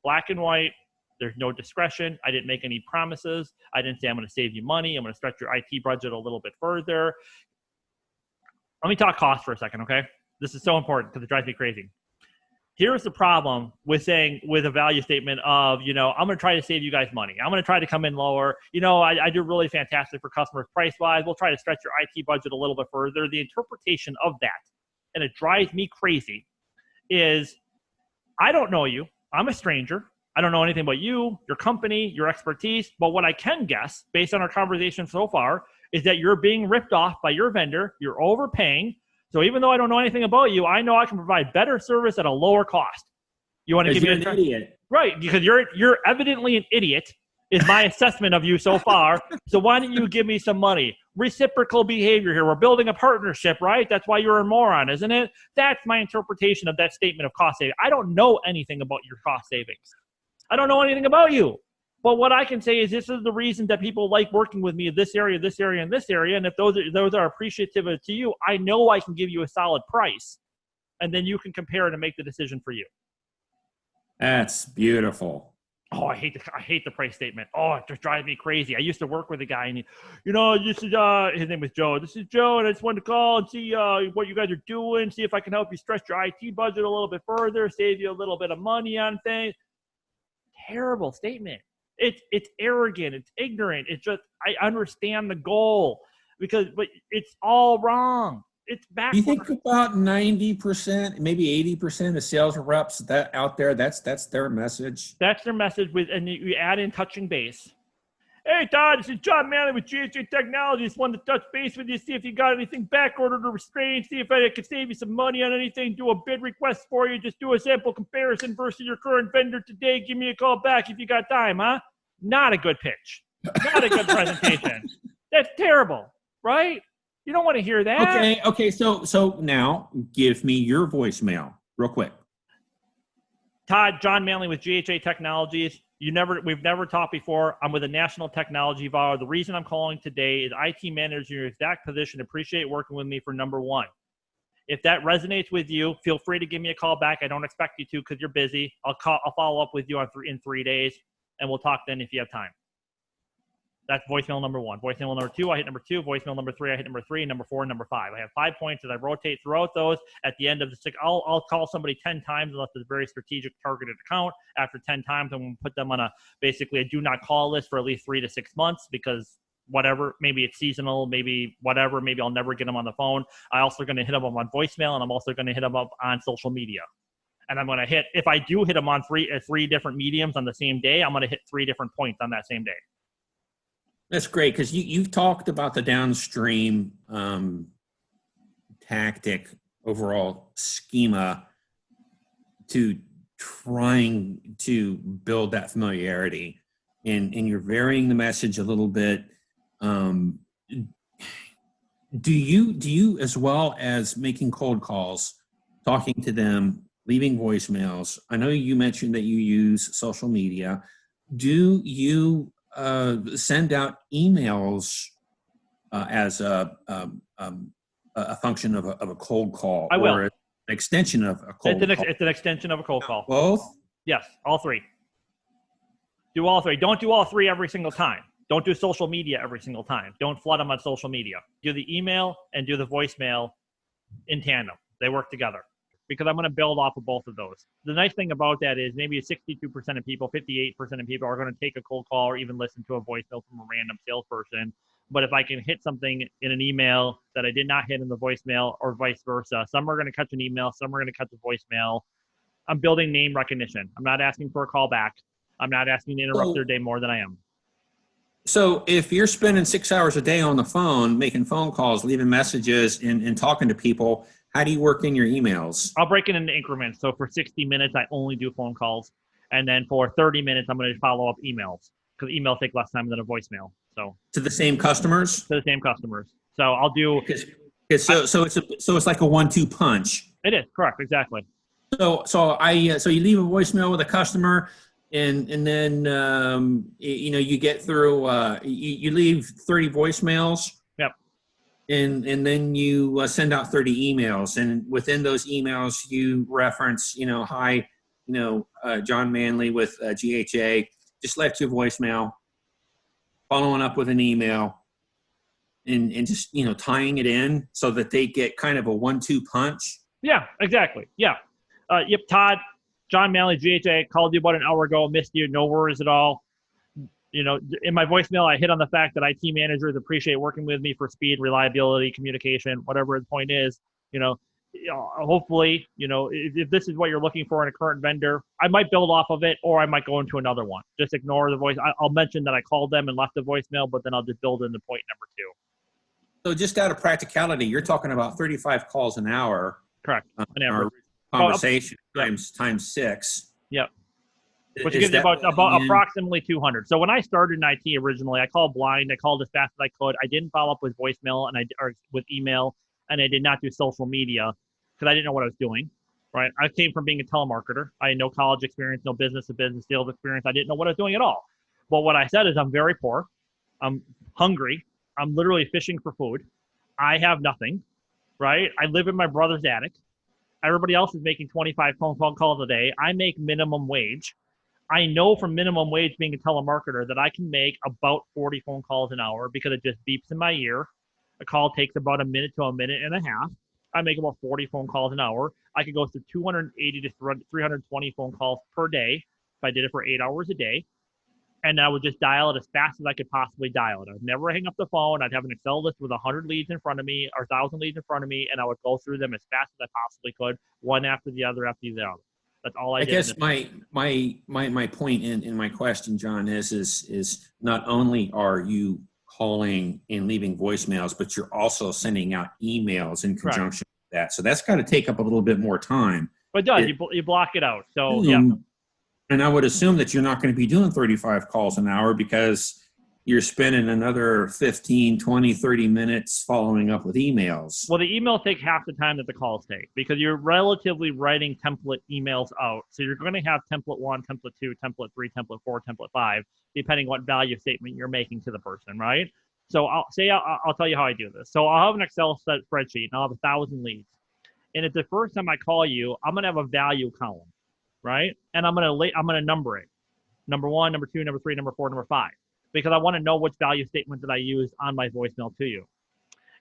Black and white. There's no discretion. I didn't make any promises. I didn't say I'm going to save you money. I'm going to stretch your IT budget a little bit further. Let me talk cost for a second, okay? This is so important because it drives me crazy. Here's the problem with a value statement of, I'm going to try to save you guys money. I'm going to try to come in lower. I do really fantastic for customers price-wise. We'll try to stretch your IT budget a little bit further. The interpretation of that, and it drives me crazy, is I don't know you. I'm a stranger. I don't know anything about you, your company, your expertise. But what I can guess, based on our conversation so far, is that you're being ripped off by your vendor. You're overpaying. So even though I don't know anything about you, I know I can provide better service at a lower cost. You want to give me an idiot, right? Because you're evidently an idiot. Is my assessment of you so far. So why don't you give me some money? Reciprocal behavior here. We're building a partnership, right? That's why you're a moron, isn't it? That's my interpretation of that statement of cost saving. I don't know anything about your cost savings. I don't know anything about you. But what I can say is this is the reason that people like working with me in this area, this area, and this area. And if those are appreciative to you, I know I can give you a solid price. And then you can compare it and make the decision for you. That's beautiful. Oh, I hate the price statement. Oh, it just drives me crazy. I used to work with a guy, and this is his name was Joe. This is Joe, and I just wanted to call and see what you guys are doing, see if I can help you stretch your IT budget a little bit further, save you a little bit of money on things. Terrible statement. It's arrogant. It's ignorant. It's just I understand the goal but it's all wrong. It's backwards. You think about 90%, maybe 80% of sales reps that out there, that's their message. That's their message and you add in touching base. Hey, Todd, this is John Manley with GHA Technology. Just wanted to touch base with you, see if you got anything back ordered or restrained, see if I could save you some money on anything, do a bid request for you, just do a sample comparison versus your current vendor today. Give me a call back if you got time, huh? Not a good pitch. Not a good presentation. That's terrible, right? You don't want to hear that. Okay. So now give me your voicemail real quick. Todd, John Manley with GHA Technologies. We've never talked before. I'm with a national technology VAR. The reason I'm calling today is IT manager in your exact position. Appreciate working with me for number one. If that resonates with you, feel free to give me a call back. I don't expect you to because you're busy. I'll follow up with you in 3 days, and we'll talk then if you have time. That's voicemail number one. Voicemail number two, I hit number two. Voicemail number three, I hit number three. Number four, number five. I have 5 points that I rotate throughout those. At the end of the six, I'll call somebody 10 times unless it's a very strategic targeted account. After 10 times, I'm going to put them on a do not call list for at least 3 to 6 months because whatever, maybe it's seasonal, maybe whatever, maybe I'll never get them on the phone. I also going to hit them up on voicemail, and I'm also going to hit them up on social media. And I'm going to if I do hit them on three different mediums on the same day, I'm going to hit 3 different points on that same day. That's great because you've talked about the downstream tactic, overall schema to trying to build that familiarity, and you're varying the message a little bit. Do you as well as making cold calls, talking to them, leaving voicemails? I know you mentioned that you use social media. Do you send out emails as a function of a cold call? I will. Or an extension of a cold call? It's an extension of a cold call. Both? Yes, all 3. Do all 3. Don't do all 3 every single time. Don't do social media every single time. Don't flood them on social media. Do the email and do the voicemail in tandem. They work together. Because I'm going to build off of both of those. The nice thing about that is maybe 62% of people, 58% of people are going to take a cold call or even listen to a voicemail from a random salesperson. But if I can hit something in an email that I did not hit in the voicemail or vice versa, some are going to catch an email, some are going to catch a voicemail. I'm building name recognition. I'm not asking for a call back. I'm not asking to interrupt their day more than I am. So if you're spending 6 hours a day on the phone, making phone calls, leaving messages, and talking to people, how do you work in your emails? I'll break it into increments. So for 60 minutes, I only do phone calls. And then for 30 minutes, I'm going to follow up emails because emails take less time than a voicemail. So to the same customers? To the same customers. So I'll do. So it's like a 1-2 punch. It is correct, exactly. So you leave a voicemail with a customer, and then you get through. You leave 30 voicemails. Yep. And then you send out 30 emails, and within those emails you reference, hi, John Manley with GHA, just left you a voicemail, following up with an email, and just, tying it in so that they get kind of a 1-2 punch. Yeah, exactly. Yeah. Yep. Todd, John Manley, GHA, called you about an hour ago, missed you, no worries at all. In my voicemail, I hit on the fact that IT managers appreciate working with me for speed, reliability, communication, whatever the point is. Hopefully, if this is what you're looking for in a current vendor, I might build off of it, or I might go into another one. Just ignore the voice. I'll mention that I called them and left a voicemail, but then I'll just build into point number 2. So just out of practicality, you're talking about 35 calls an hour. Correct. An average conversation times 6. Yep. Which gives you about approximately 200. So when I started in IT originally, I called blind. I called as fast as I could. I didn't follow up with voicemail or with email, and I did not do social media because I didn't know what I was doing. Right? I came from being a telemarketer. I had no college experience, no business-to-business sales experience. I didn't know what I was doing at all. But what I said is I'm very poor. I'm hungry. I'm literally fishing for food. I have nothing. Right? I live in my brother's attic. Everybody else is making 25 phone calls a day. I make minimum wage. I know from minimum wage being a telemarketer that I can make about 40 phone calls an hour because it just beeps in my ear. A call takes about a minute to a minute and a half. I make about 40 phone calls an hour. I could go through 280 to 320 phone calls per day if I did it for 8 hours a day. And I would just dial it as fast as I could possibly dial it. I would never hang up the phone. I'd have an Excel list with 100 leads in front of me or 1,000 leads in front of me, and I would go through them as fast as I possibly could, one after the other after the other. That's all I did. I guess my point in my question, John, is not only are you calling and leaving voicemails, but you're also sending out emails in conjunction with that. So that's got to take up a little bit more time. But it does. You block it out. So, yeah. And I would assume that you're not going to be doing 35 calls an hour because you're spending another 15, 20, 30 minutes following up with emails. Well, the emails take half the time that the calls take because you're relatively writing template emails out. So you're going to have template 1, template 2, template 3, template 4, template 5, depending what value statement you're making to the person, right? So I'll tell you how I do this. So I'll have an Excel spreadsheet and I'll have 1,000 leads. And if the first time I call you, I'm going to have a value column, right? And I'm going to number it. Number 1, number 2, number 3, number 4, number 5. Because I want to know which value statement that I use on my voicemail to you.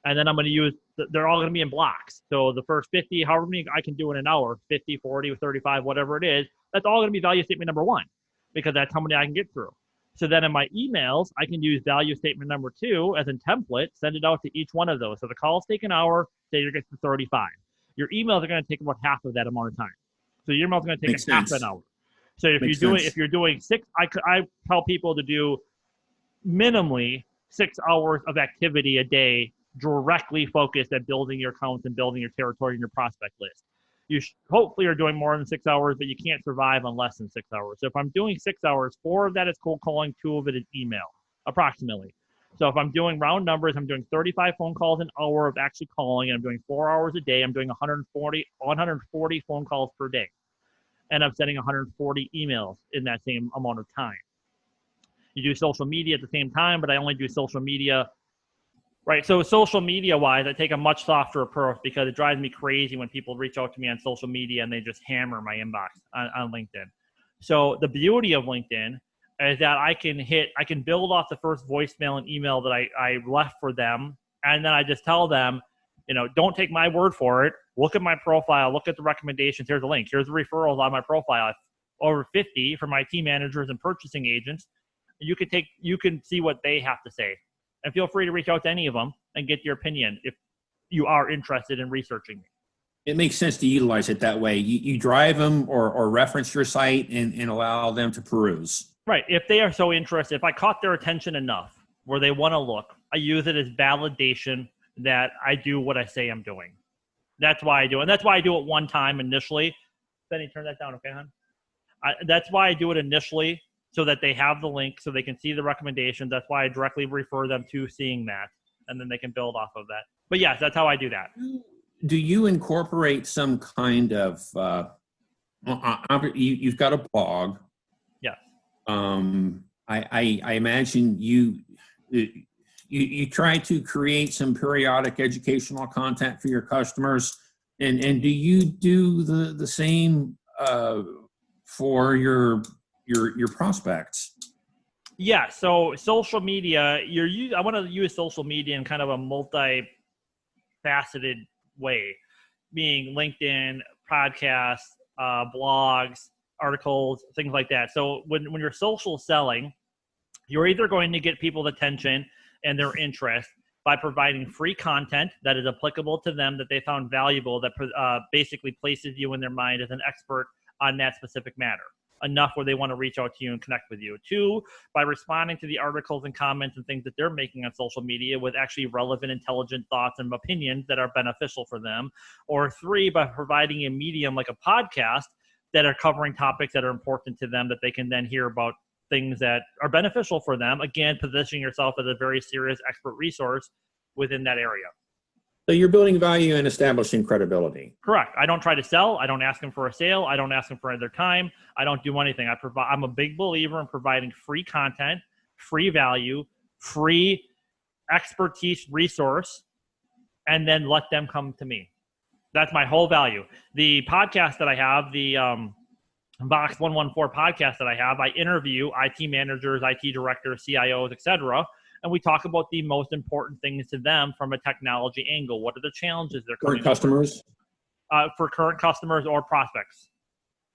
And then I'm going to use, they're all going to be in blocks. So the first 50, however many I can do in an hour, 50, 40, 35, whatever it is, that's all going to be value statement number 1 because that's how many I can get through. So then in my emails, I can use value statement number 2 as a template, send it out to each one of those. So the calls take an hour, say you're getting to 35. Your emails are going to take about half of that amount of time. So your emails are going to take half an hour. So if you're doing 6, I tell people to do minimally 6 hours of activity a day directly focused at building your accounts and building your territory and your prospect list. You hopefully are doing more than 6 hours, but you can't survive on less than 6 hours. So if I'm doing 6 hours, 4 of that is cold calling, 2 of it is email, approximately. So if I'm doing round numbers, I'm doing 35 phone calls an hour of actually calling, and I'm doing 4 hours a day. I'm doing 140 phone calls per day. And I'm sending 140 emails in that same amount of time. You do social media at the same time, but I only do social media, right? So social media-wise, I take a much softer approach because it drives me crazy when people reach out to me on social media and they just hammer my inbox on LinkedIn. So the beauty of LinkedIn is that I can build off the first voicemail and email that I left for them, and then I just tell them, don't take my word for it. Look at my profile. Look at the recommendations. Here's a link. Here's the referrals on my profile. Over 50 for my team managers and purchasing agents. You can see what they have to say, and feel free to reach out to any of them and get your opinion if you are interested in researching me. It makes sense to utilize it that way. You drive them or reference your site and allow them to peruse. Right. If they are so interested, if I caught their attention enough where they want to look, I use it as validation that I do what I say I'm doing. That's why I do it. And that's why I do it one time initially. Benny, turn that down, okay, hon? That's why I do it initially, so that they have the link, so they can see the recommendations. That's why I directly refer them to seeing that, and then they can build off of that. But yes, that's how I do that. Do you incorporate some kind of, you've got a blog. Yes. I imagine you try to create some periodic educational content for your customers, and do you do the same for your prospects? Yeah. So social media, I want to use social media in kind of a multi-faceted way, being LinkedIn, podcasts, blogs, articles, things like that. So when you're social selling, you're either going to get people's attention and their interest by providing free content that is applicable to them, that they found valuable, that basically places you in their mind as an expert on that specific matter, enough where they want to reach out to you and connect with you. 2, by responding to the articles and comments and things that they're making on social media with actually relevant, intelligent thoughts and opinions that are beneficial for them. Or 3, by providing a medium like a podcast that are covering topics that are important to them, that they can then hear about things that are beneficial for them. Again, positioning yourself as a very serious expert resource within that area. So you're building value and establishing credibility. Correct. I don't try to sell. I don't ask them for a sale. I don't ask them for their time. I don't do anything. I'm a big believer in providing free content, free value, free expertise resource, and then let them come to me. That's my whole value. The podcast that I have, the Box 114 podcast that I have, I interview IT managers, IT directors, CIOs, etc., and we talk about the most important things to them from a technology angle. What are the challenges they're current customers? For current customers or prospects.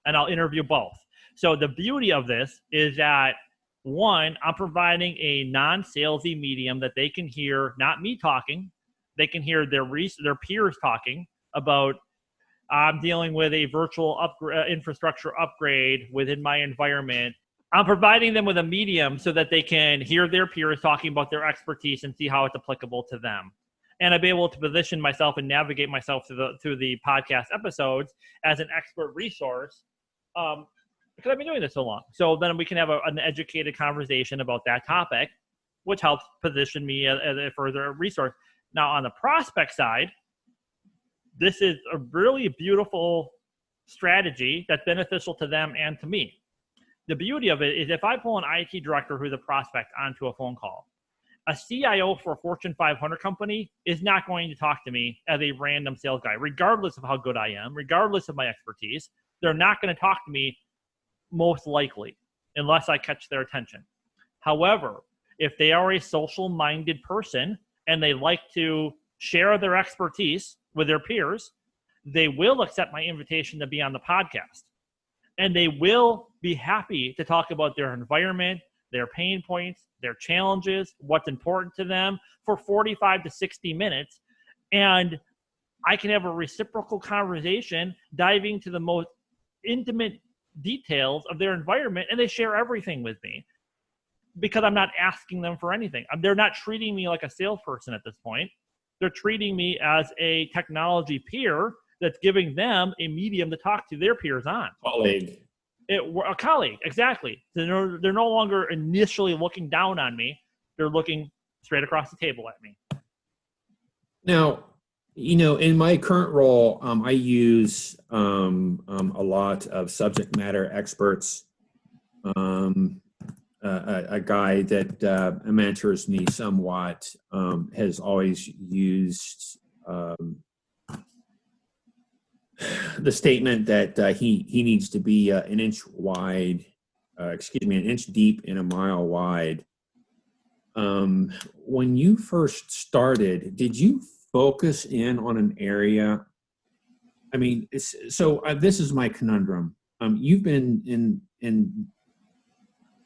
And I'll interview both. So the beauty of this is that, 1, I'm providing a non-salesy medium that they can hear, not me talking. They can hear their peers talking about, I'm dealing with a virtual infrastructure upgrade within my environment. I'm providing them with a medium so that they can hear their peers talking about their expertise and see how it's applicable to them. And I'll be able to position myself and navigate myself through the podcast episodes as an expert resource because I've been doing this so long. So then we can have an educated conversation about that topic which helps position me as a further resource. Now, on the prospect side, this is a really beautiful strategy that's beneficial to them and to me. The beauty of it is if I pull an IT director who's a prospect onto a phone call, a CIO for a Fortune 500 company is not going to talk to me as a random sales guy, regardless of how good I am, regardless of my expertise. They're not going to talk to me most likely unless I catch their attention. However, if they are a social-minded person and they like to share their expertise with their peers, they will accept my invitation to be on the podcast. And they will be happy to talk about their environment, their pain points, their challenges, what's important to them for 45 to 60 minutes. And I can have a reciprocal conversation diving to the most intimate details of their environment, and they share everything with me because I'm not asking them for anything. They're not treating me like a salesperson at this point. They're treating me as a technology peer that's giving them a medium to talk to their peers on. Colleague. A colleague, exactly. They're no longer initially looking down on me. They're looking straight across the table at me. Now, in my current role, I use a lot of subject matter experts. A guy that mentors me somewhat has always used the statement that he needs to be an inch deep and a mile wide. When you first started, did you focus in on an area? I mean, this is my conundrum. You've been in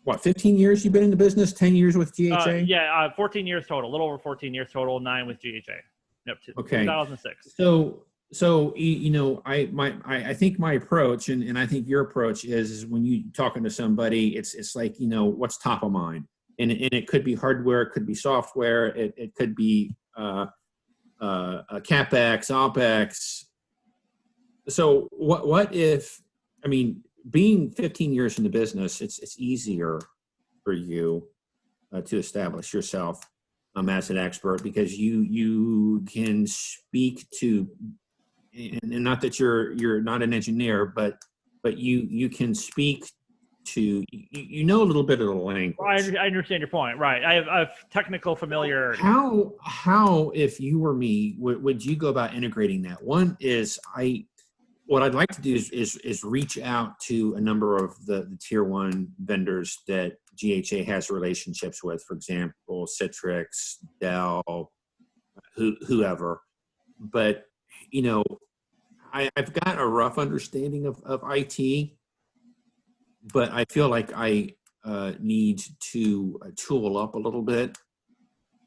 what, 15 years you've been in the business, 10 years with GHA? 14 years total, a little over 14 years total, 9 with GHA. Yep, okay. 2006. So I think my approach, and I think your approach is when you talking to somebody, it's like, what's top of mind, and it could be hardware, it could be software, it could be CapEx, OpEx. So what if, being 15 years in the business, it's easier for you to establish yourself as an expert because you can speak to. And not that you're not an engineer, but you can speak to, a little bit of the language. Well, I understand your point, right? I have technical familiarity. How if you were me, would you go about integrating that? One is what I'd like to do is reach out to a number of the tier one vendors that GHA has relationships with, for example, Citrix, Dell, whoever. But I've got a rough understanding of IT, but I feel like I need to tool up a little bit.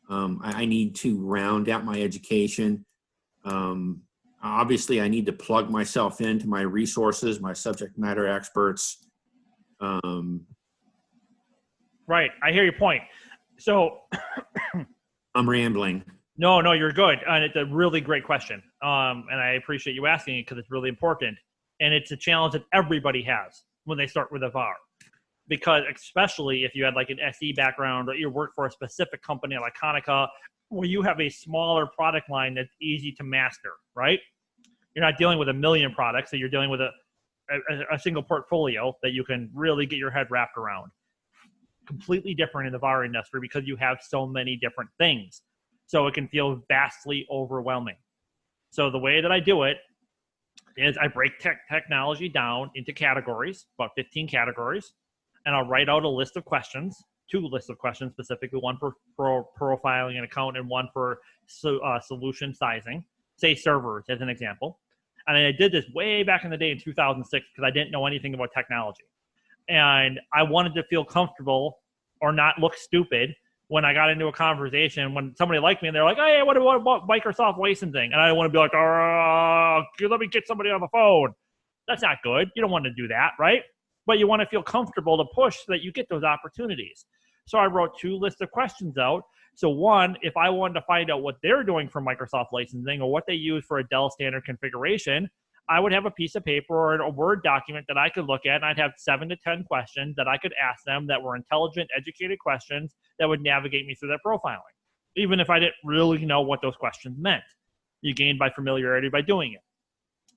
I need to round out my education. Obviously, I need to plug myself into my resources, my subject matter experts. Right. I hear your point. So I'm rambling. No, you're good. And it's a really great question. And I appreciate you asking it because it's really important. And it's a challenge that everybody has when they start with a VAR. Because especially if you had like an SE background or you work for a specific company like Konica, where you have a smaller product line that's easy to master, right? You're not dealing with a million products, so you're dealing with a single portfolio that you can really get your head wrapped around. Completely different in the VAR industry because you have so many different things. So it can feel vastly overwhelming. So the way that I do it is I break technology down into categories, about 15 categories, and I'll write out a list of questions, 2 lists of questions specifically, one for profiling an account and one for solution sizing, say servers as an example. And I did this way back in the day in 2006 because I didn't know anything about technology. And I wanted to feel comfortable or not look stupid when I got into a conversation, when somebody liked me and they're like, hey, what about Microsoft licensing? And I want to be like, let me get somebody on the phone. That's not good. You don't want to do that, right? But you want to feel comfortable to push so that you get those opportunities. So I wrote 2 lists of questions out. So one, if I wanted to find out what they're doing for Microsoft licensing or what they use for a Dell standard configuration, I would have a piece of paper or a Word document that I could look at, and I'd have 7 to 10 questions that I could ask them that were intelligent, educated questions that would navigate me through their profiling, even if I didn't really know what those questions meant. You gain by familiarity by doing it.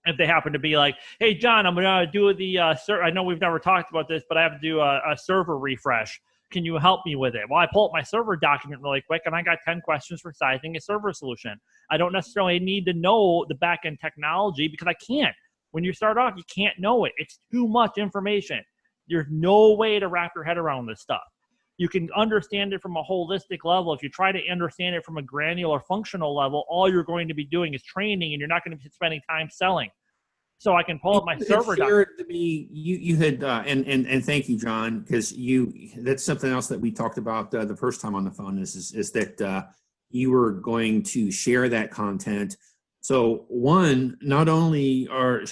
If they happen to be like, hey, John, I'm going to do the, I know we've never talked about this, but I have to do a server refresh. Can you help me with it? Well, I pull up my server document really quick, and I got 10 questions for sizing a server solution. I don't necessarily need to know the back-end technology because I can't. When you start off, you can't know it. It's too much information. There's no way to wrap your head around this stuff. You can understand it from a holistic level. If you try to understand it from a granular functional level, all you're going to be doing is training, and you're not going to be spending time selling. So I can pull up my server document. To me, you had and thank you, John, because that's something else that we talked about the first time on the phone is that you were going to share that content. So one, not only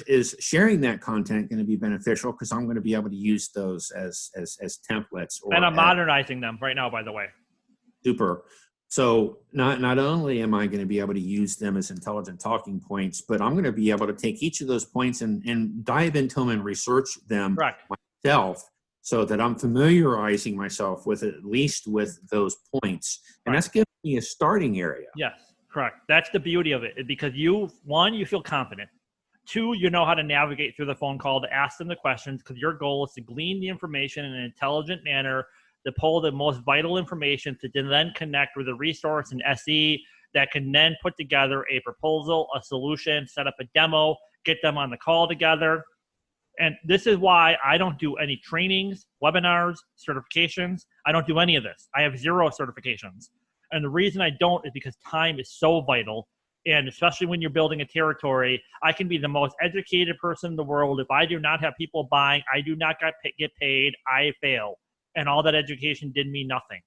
is sharing that content going to be beneficial because I'm going to be able to use those as templates. And I'm modernizing them right now, by the way. Super. So not only am I going to be able to use them as intelligent talking points, but I'm going to be able to take each of those points and dive into them and research them myself so that I'm familiarizing myself with at least with those points. And that's giving me a starting area. Yes, correct. That's the beauty of it because you feel confident. 2, you know how to navigate through the phone call to ask them the questions because your goal is to glean the information in an intelligent manner to pull the most vital information to then connect with a resource and SE that can then put together a proposal, a solution, set up a demo, get them on the call together. And this is why I don't do any trainings, webinars, certifications. I don't do any of this. I have 0 certifications. And the reason I don't is because time is so vital. And especially when you're building a territory, I can be the most educated person in the world. If I do not have people buying, I do not get paid, I fail. And all that education did mean nothing.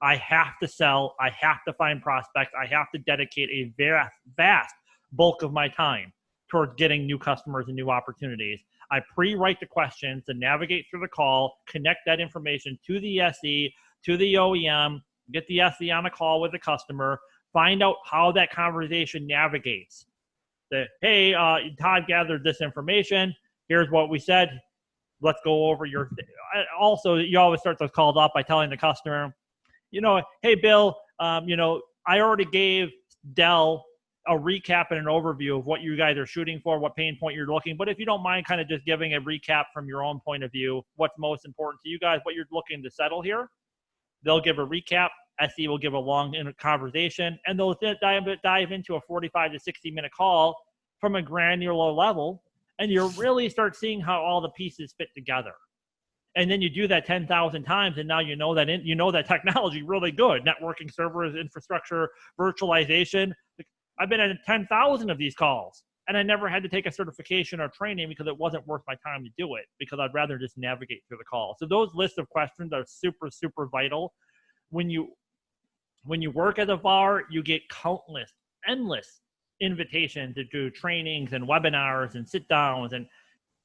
I have to sell. I have to find prospects. I have to dedicate a very vast bulk of my time towards getting new customers and new opportunities. I pre-write the questions to navigate through the call, connect that information to the SE, to the OEM, get the SE on a call with the customer, find out how that conversation navigates. Hey, Todd gathered this information. Here's what we said. Let's go over your also, you always start those calls off by telling the customer, hey, Bill, I already gave Dell a recap and an overview of what you guys are shooting for, what pain point you're looking. But if you don't mind kind of just giving a recap from your own point of view, what's most important to you guys, what you're looking to settle here, they'll give a recap. SE will give a long conversation, and they'll dive into a 45 to 60-minute call from a granular level. And you really start seeing how all the pieces fit together. And then you do that 10,000 times, and now you know that technology really good. Networking, servers, infrastructure, virtualization. I've been at 10,000 of these calls, and I never had to take a certification or training because it wasn't worth my time to do it because I'd rather just navigate through the call. So those lists of questions are super, super vital. When you work as a VAR, you get countless, endless invitation to do trainings and webinars and sit downs. And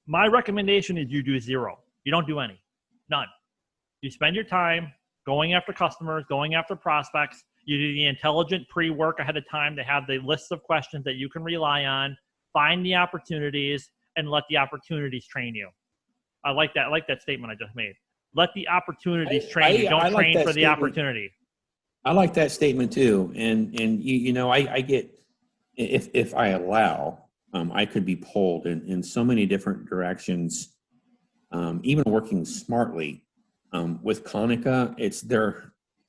my recommendation is you do 0. You don't do any, none. You spend your time going after customers, going after prospects. You do the intelligent pre-work ahead of time to have the lists of questions that you can rely on, find the opportunities, and let the opportunities train you. I like that. I like that statement I just made. Let the opportunities train you. Don't train for the opportunity. I like that statement too. And I get, if I allow, I could be pulled in so many different directions, even working smartly. With Konica,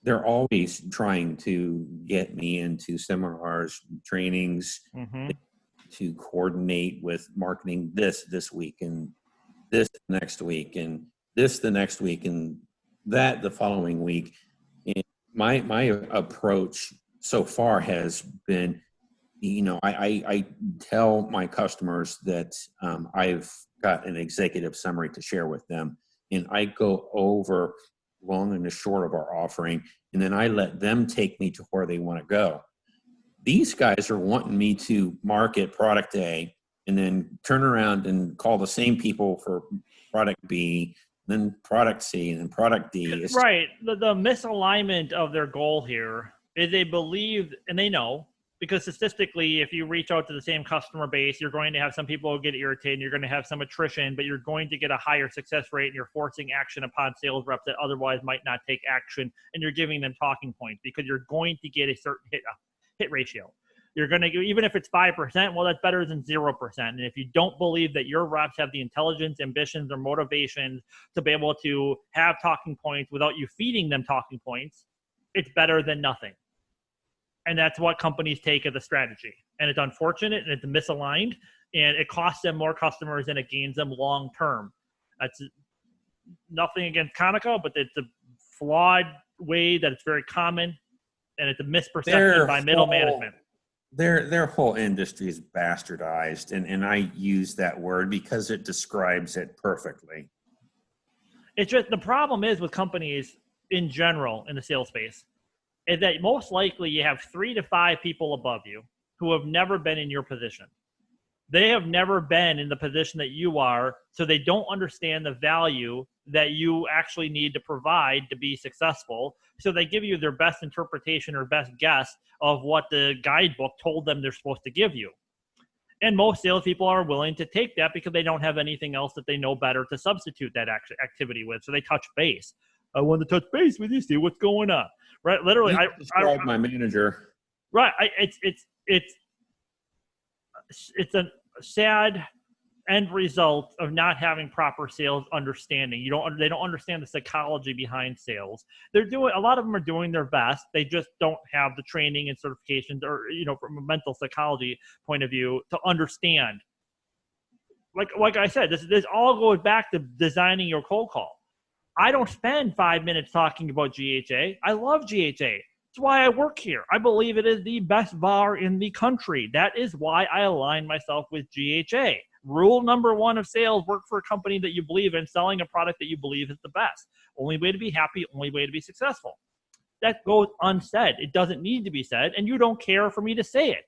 they're always trying to get me into seminars, trainings, to coordinate with marketing this week and this next week and this the next week and that the following week. And my approach so far has been, I tell my customers that I've got an executive summary to share with them, and I go over long and the short of our offering, and then I let them take me to where they want to go. These guys are wanting me to market product A and then turn around and call the same people for product B, then product C, and then product D. Right. The misalignment of their goal here is they believe, and they know, Because statistically, if you reach out to the same customer base, you're going to have some people who get irritated, you're going to have some attrition, but you're going to get a higher success rate, and you're forcing action upon sales reps that otherwise might not take action, and you're giving them talking points because you're going to get a certain hit ratio. You're going to, even if it's 5%, well, that's better than 0%. And if you don't believe that your reps have the intelligence, ambitions, or motivations to be able to have talking points without you feeding them talking points, it's better than nothing. And that's what companies take as a strategy. And it's unfortunate, and it's misaligned, and it costs them more customers than it gains them long term. That's nothing against Conoco, but it's a flawed way that it's very common, and it's a misperception by middle management. Their whole industry is bastardized, and I use that word because it describes it perfectly. It's just the problem is with companies in general in the sales space is that most likely you have 3 to 5 people above you who have never been in your position. They have never been in the position that you are, so they don't understand the value that you actually need to provide to be successful. So they give you their best interpretation or best guess of what the guidebook told them they're supposed to give you. And most salespeople are willing to take that because they don't have anything else that they know better to substitute that activity with. So they touch base. I want to touch base with you, see what's going on. Right? Literally, I described my manager. Right. It's a sad end result of not having proper sales understanding. They don't understand the psychology behind sales. A lot of them are doing their best. They just don't have the training and certifications, or from a mental psychology point of view, to understand. Like I said, this all goes back to designing your cold call. I don't spend 5 minutes talking about GHA. I love GHA. That's why I work here. I believe it is the best VAR in the country. That is why I align myself with GHA. Rule number 1 of sales: work for a company that you believe in, selling a product that you believe is the best. Only way to be happy, only way to be successful. That goes unsaid. It doesn't need to be said, and you don't care for me to say it.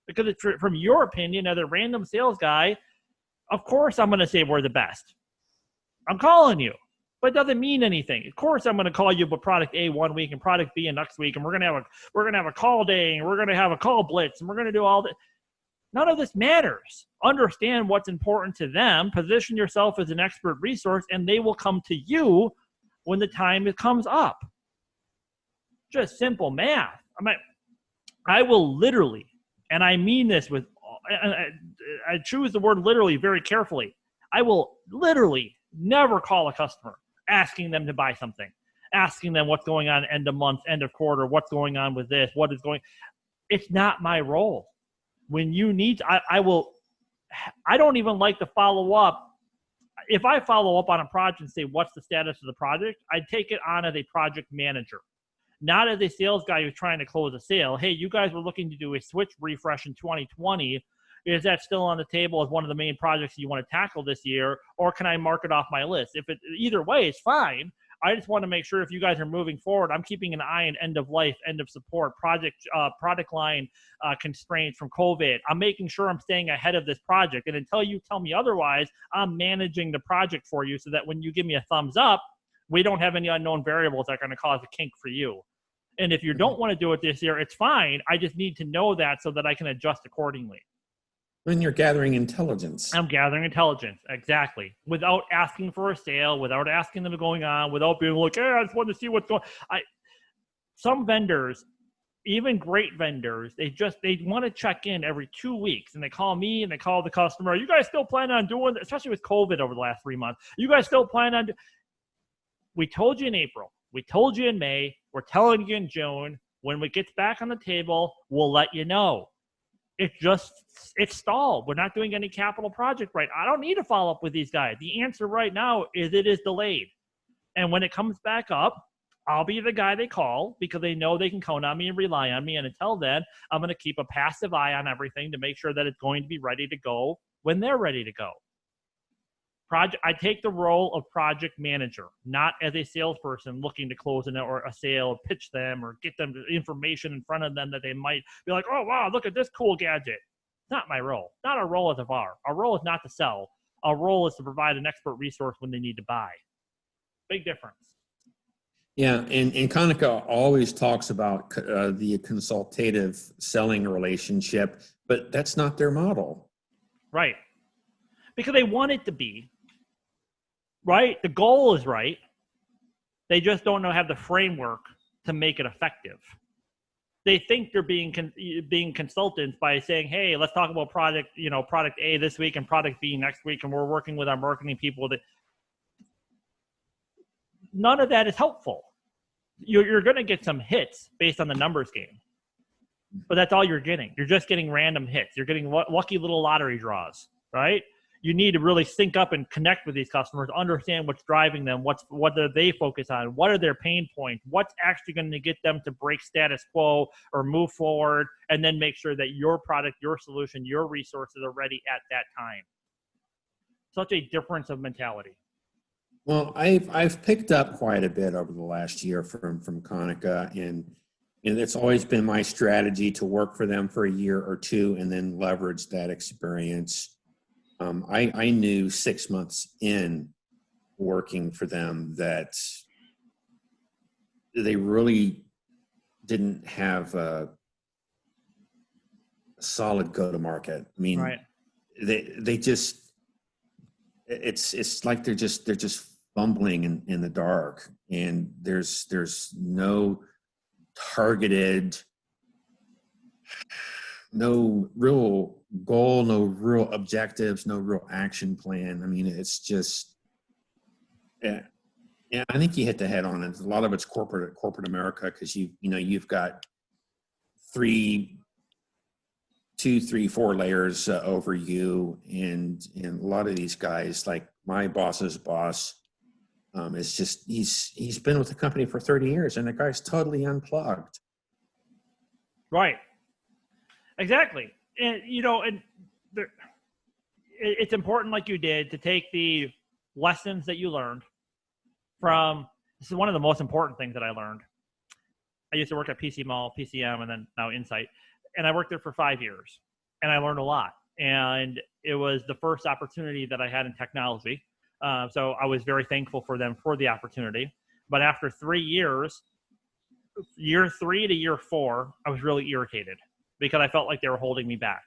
Because it's from your opinion as a random sales guy, of course I'm going to say we're the best. I'm calling you. But it doesn't mean anything. Of course, I'm going to call you about product A one week and product B next week, and we're going to have a call day, and we're going to have a call blitz, and we're going to do all that. None of this matters. Understand what's important to them. Position yourself as an expert resource, and they will come to you when the time comes up. Just simple math. I will literally, and I mean this with, I choose the word literally very carefully. I will literally never call a customer asking them to buy something, asking them what's going on end of month, end of quarter, what's going on with this, it's not my role. When you need, I don't even like to follow up. If I follow up on a project and say, what's the status of the project, I take it on as a project manager, not as a sales guy who's trying to close a sale. Hey, you guys were looking to do a switch refresh in 2020. Is that still on the table as one of the main projects you want to tackle this year, or can I mark it off my list? Either way, it's fine. I just want to make sure if you guys are moving forward, I'm keeping an eye on end of life, end of support, product line constraints from COVID. I'm making sure I'm staying ahead of this project. And until you tell me otherwise, I'm managing the project for you so that when you give me a thumbs up, we don't have any unknown variables that are going to cause a kink for you. And if you don't want to do it this year, it's fine. I just need to know that so that I can adjust accordingly. When you're gathering intelligence. I'm gathering intelligence, exactly. Without asking for a sale, without asking them what's going on, without being like, hey, I just want to see what's going on. Some vendors, even great vendors, they want to check in every 2 weeks, and they call me and they call the customer. Are you guys still planning on doing this? Especially with COVID over the last 3 months. You guys still plan on We told you in April. We told you in May. We're telling you in June. When it gets back on the table, we'll let you know. It's stalled. We're not doing any capital project right. I don't need to follow up with these guys. The answer right now is it is delayed. And when it comes back up, I'll be the guy they call because they know they can count on me and rely on me. And until then, I'm going to keep a passive eye on everything to make sure that it's going to be ready to go when they're ready to go. I take the role of project manager, not as a salesperson looking to close a sale, pitch them, or get them information in front of them that they might be like, oh, wow, look at this cool gadget. It's not my role. Not our role as a VAR. Our role is not to sell. Our role is to provide an expert resource when they need to buy. Big difference. Yeah, and Konica always talks about the consultative selling relationship, but that's not their model. Right. Because they want it to be. Right? The goal is right. They just don't have the framework to make it effective. They think they're being consultants by saying, "Hey, let's talk about product A this week and product B next week, and we're working with our marketing people." That none of that is helpful. You're going to get some hits based on the numbers game, but that's all you're getting. You're just getting random hits. You're getting lucky little lottery draws, right? You need to really sync up and connect with these customers, understand what's driving them, what do they focus on, what are their pain points, what's actually going to get them to break status quo or move forward, and then make sure that your product, your solution, your resources are ready at that time. Such a difference of mentality. Well, I've picked up quite a bit over the last year from Konica, and it's always been my strategy to work for them for a year or two and then leverage that experience. I knew 6 months in working for them that they really didn't have a solid go-to-market. I mean, right. they just, it's like they're just fumbling in the dark, and there's no targeted, no real goal, no real objectives, no real action plan. I mean, it's just, yeah, I think you hit the head on it. A lot of it's corporate America, because you've got 2, 3, 4 layers over you, and a lot of these guys, like my boss's boss, it's just he's been with the company for 30 years, and the guy's totally unplugged. Right. Exactly. And it's important, like you did, to take the lessons that you learned from. This is one of the most important things that I learned. I used to work at PC Mall, PCM, and then now Insight, and I worked there for 5 years, and I learned a lot. And it was the first opportunity that I had in technology, so I was very thankful for them for the opportunity. But after 3 years, year 3 to year 4, I was really irritated because I felt like they were holding me back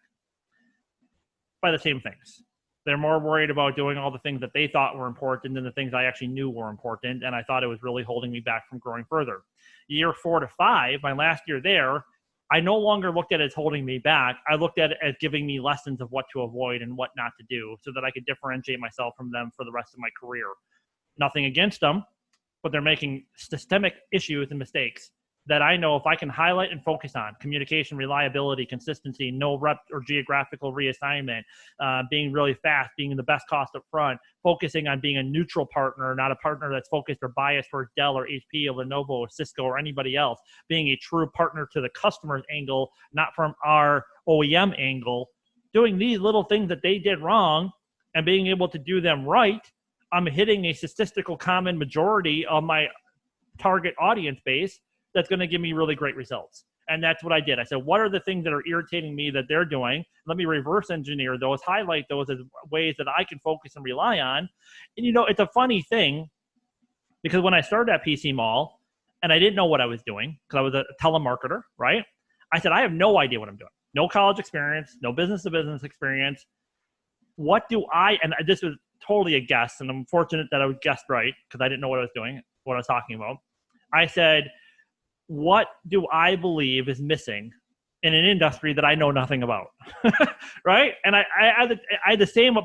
by the same things. They're more worried about doing all the things that they thought were important than the things I actually knew were important, and I thought it was really holding me back from growing further. Year 4 to 5, my last year there, I no longer looked at it as holding me back. I looked at it as giving me lessons of what to avoid and what not to do, so that I could differentiate myself from them for the rest of my career. Nothing against them, but they're making systemic issues and mistakes that I know if I can highlight and focus on: communication, reliability, consistency, no rep or geographical reassignment, being really fast, being the best cost up front, focusing on being a neutral partner, not a partner that's focused or biased towards Dell or HP or Lenovo or Cisco or anybody else, being a true partner to the customer's angle, not from our OEM angle. Doing these little things that they did wrong and being able to do them right, I'm hitting a statistical common majority of my target audience base that's going to give me really great results. And that's what I did. I said, what are the things that are irritating me that they're doing? Let me reverse engineer those, highlight those as ways that I can focus and rely on. And, it's a funny thing, because when I started at PC Mall and I didn't know what I was doing, because I was a telemarketer, right? I said, I have no idea what I'm doing. No college experience, no business-to-business experience. What do I, and this was totally a guess, and I'm fortunate that I was guessed right, because I didn't know what I was doing, what I was talking about. I said, what do I believe is missing in an industry that I know nothing about? Right? And I had the same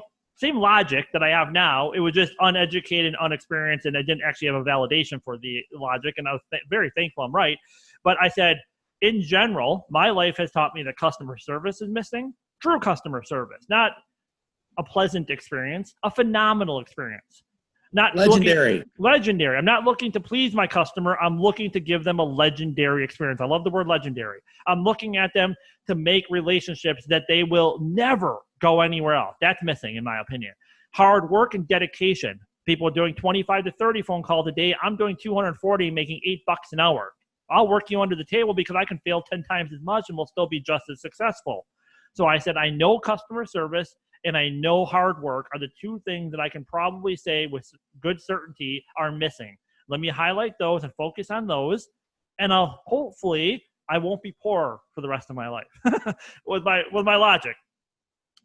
logic that I have now. It was just uneducated, unexperienced, and I didn't actually have a validation for the logic. And I was very thankful I'm right. But I said, in general, my life has taught me that customer service is missing. True customer service, not a pleasant experience, a phenomenal experience. Not legendary. Legendary. I'm not looking to please my customer. I'm looking to give them a legendary experience. I love the word legendary. I'm looking at them to make relationships that they will never go anywhere else. That's missing, in my opinion. Hard work and dedication. People are doing 25 to 30 phone calls a day. I'm doing 240, making $8 an hour. I'll work you under the table because I can fail 10 times as much and we'll still be just as successful. So I said, I know customer service and I know hard work are the two things that I can probably say with good certainty are missing. Let me highlight those and focus on those. And hopefully I won't be poor for the rest of my life with my logic.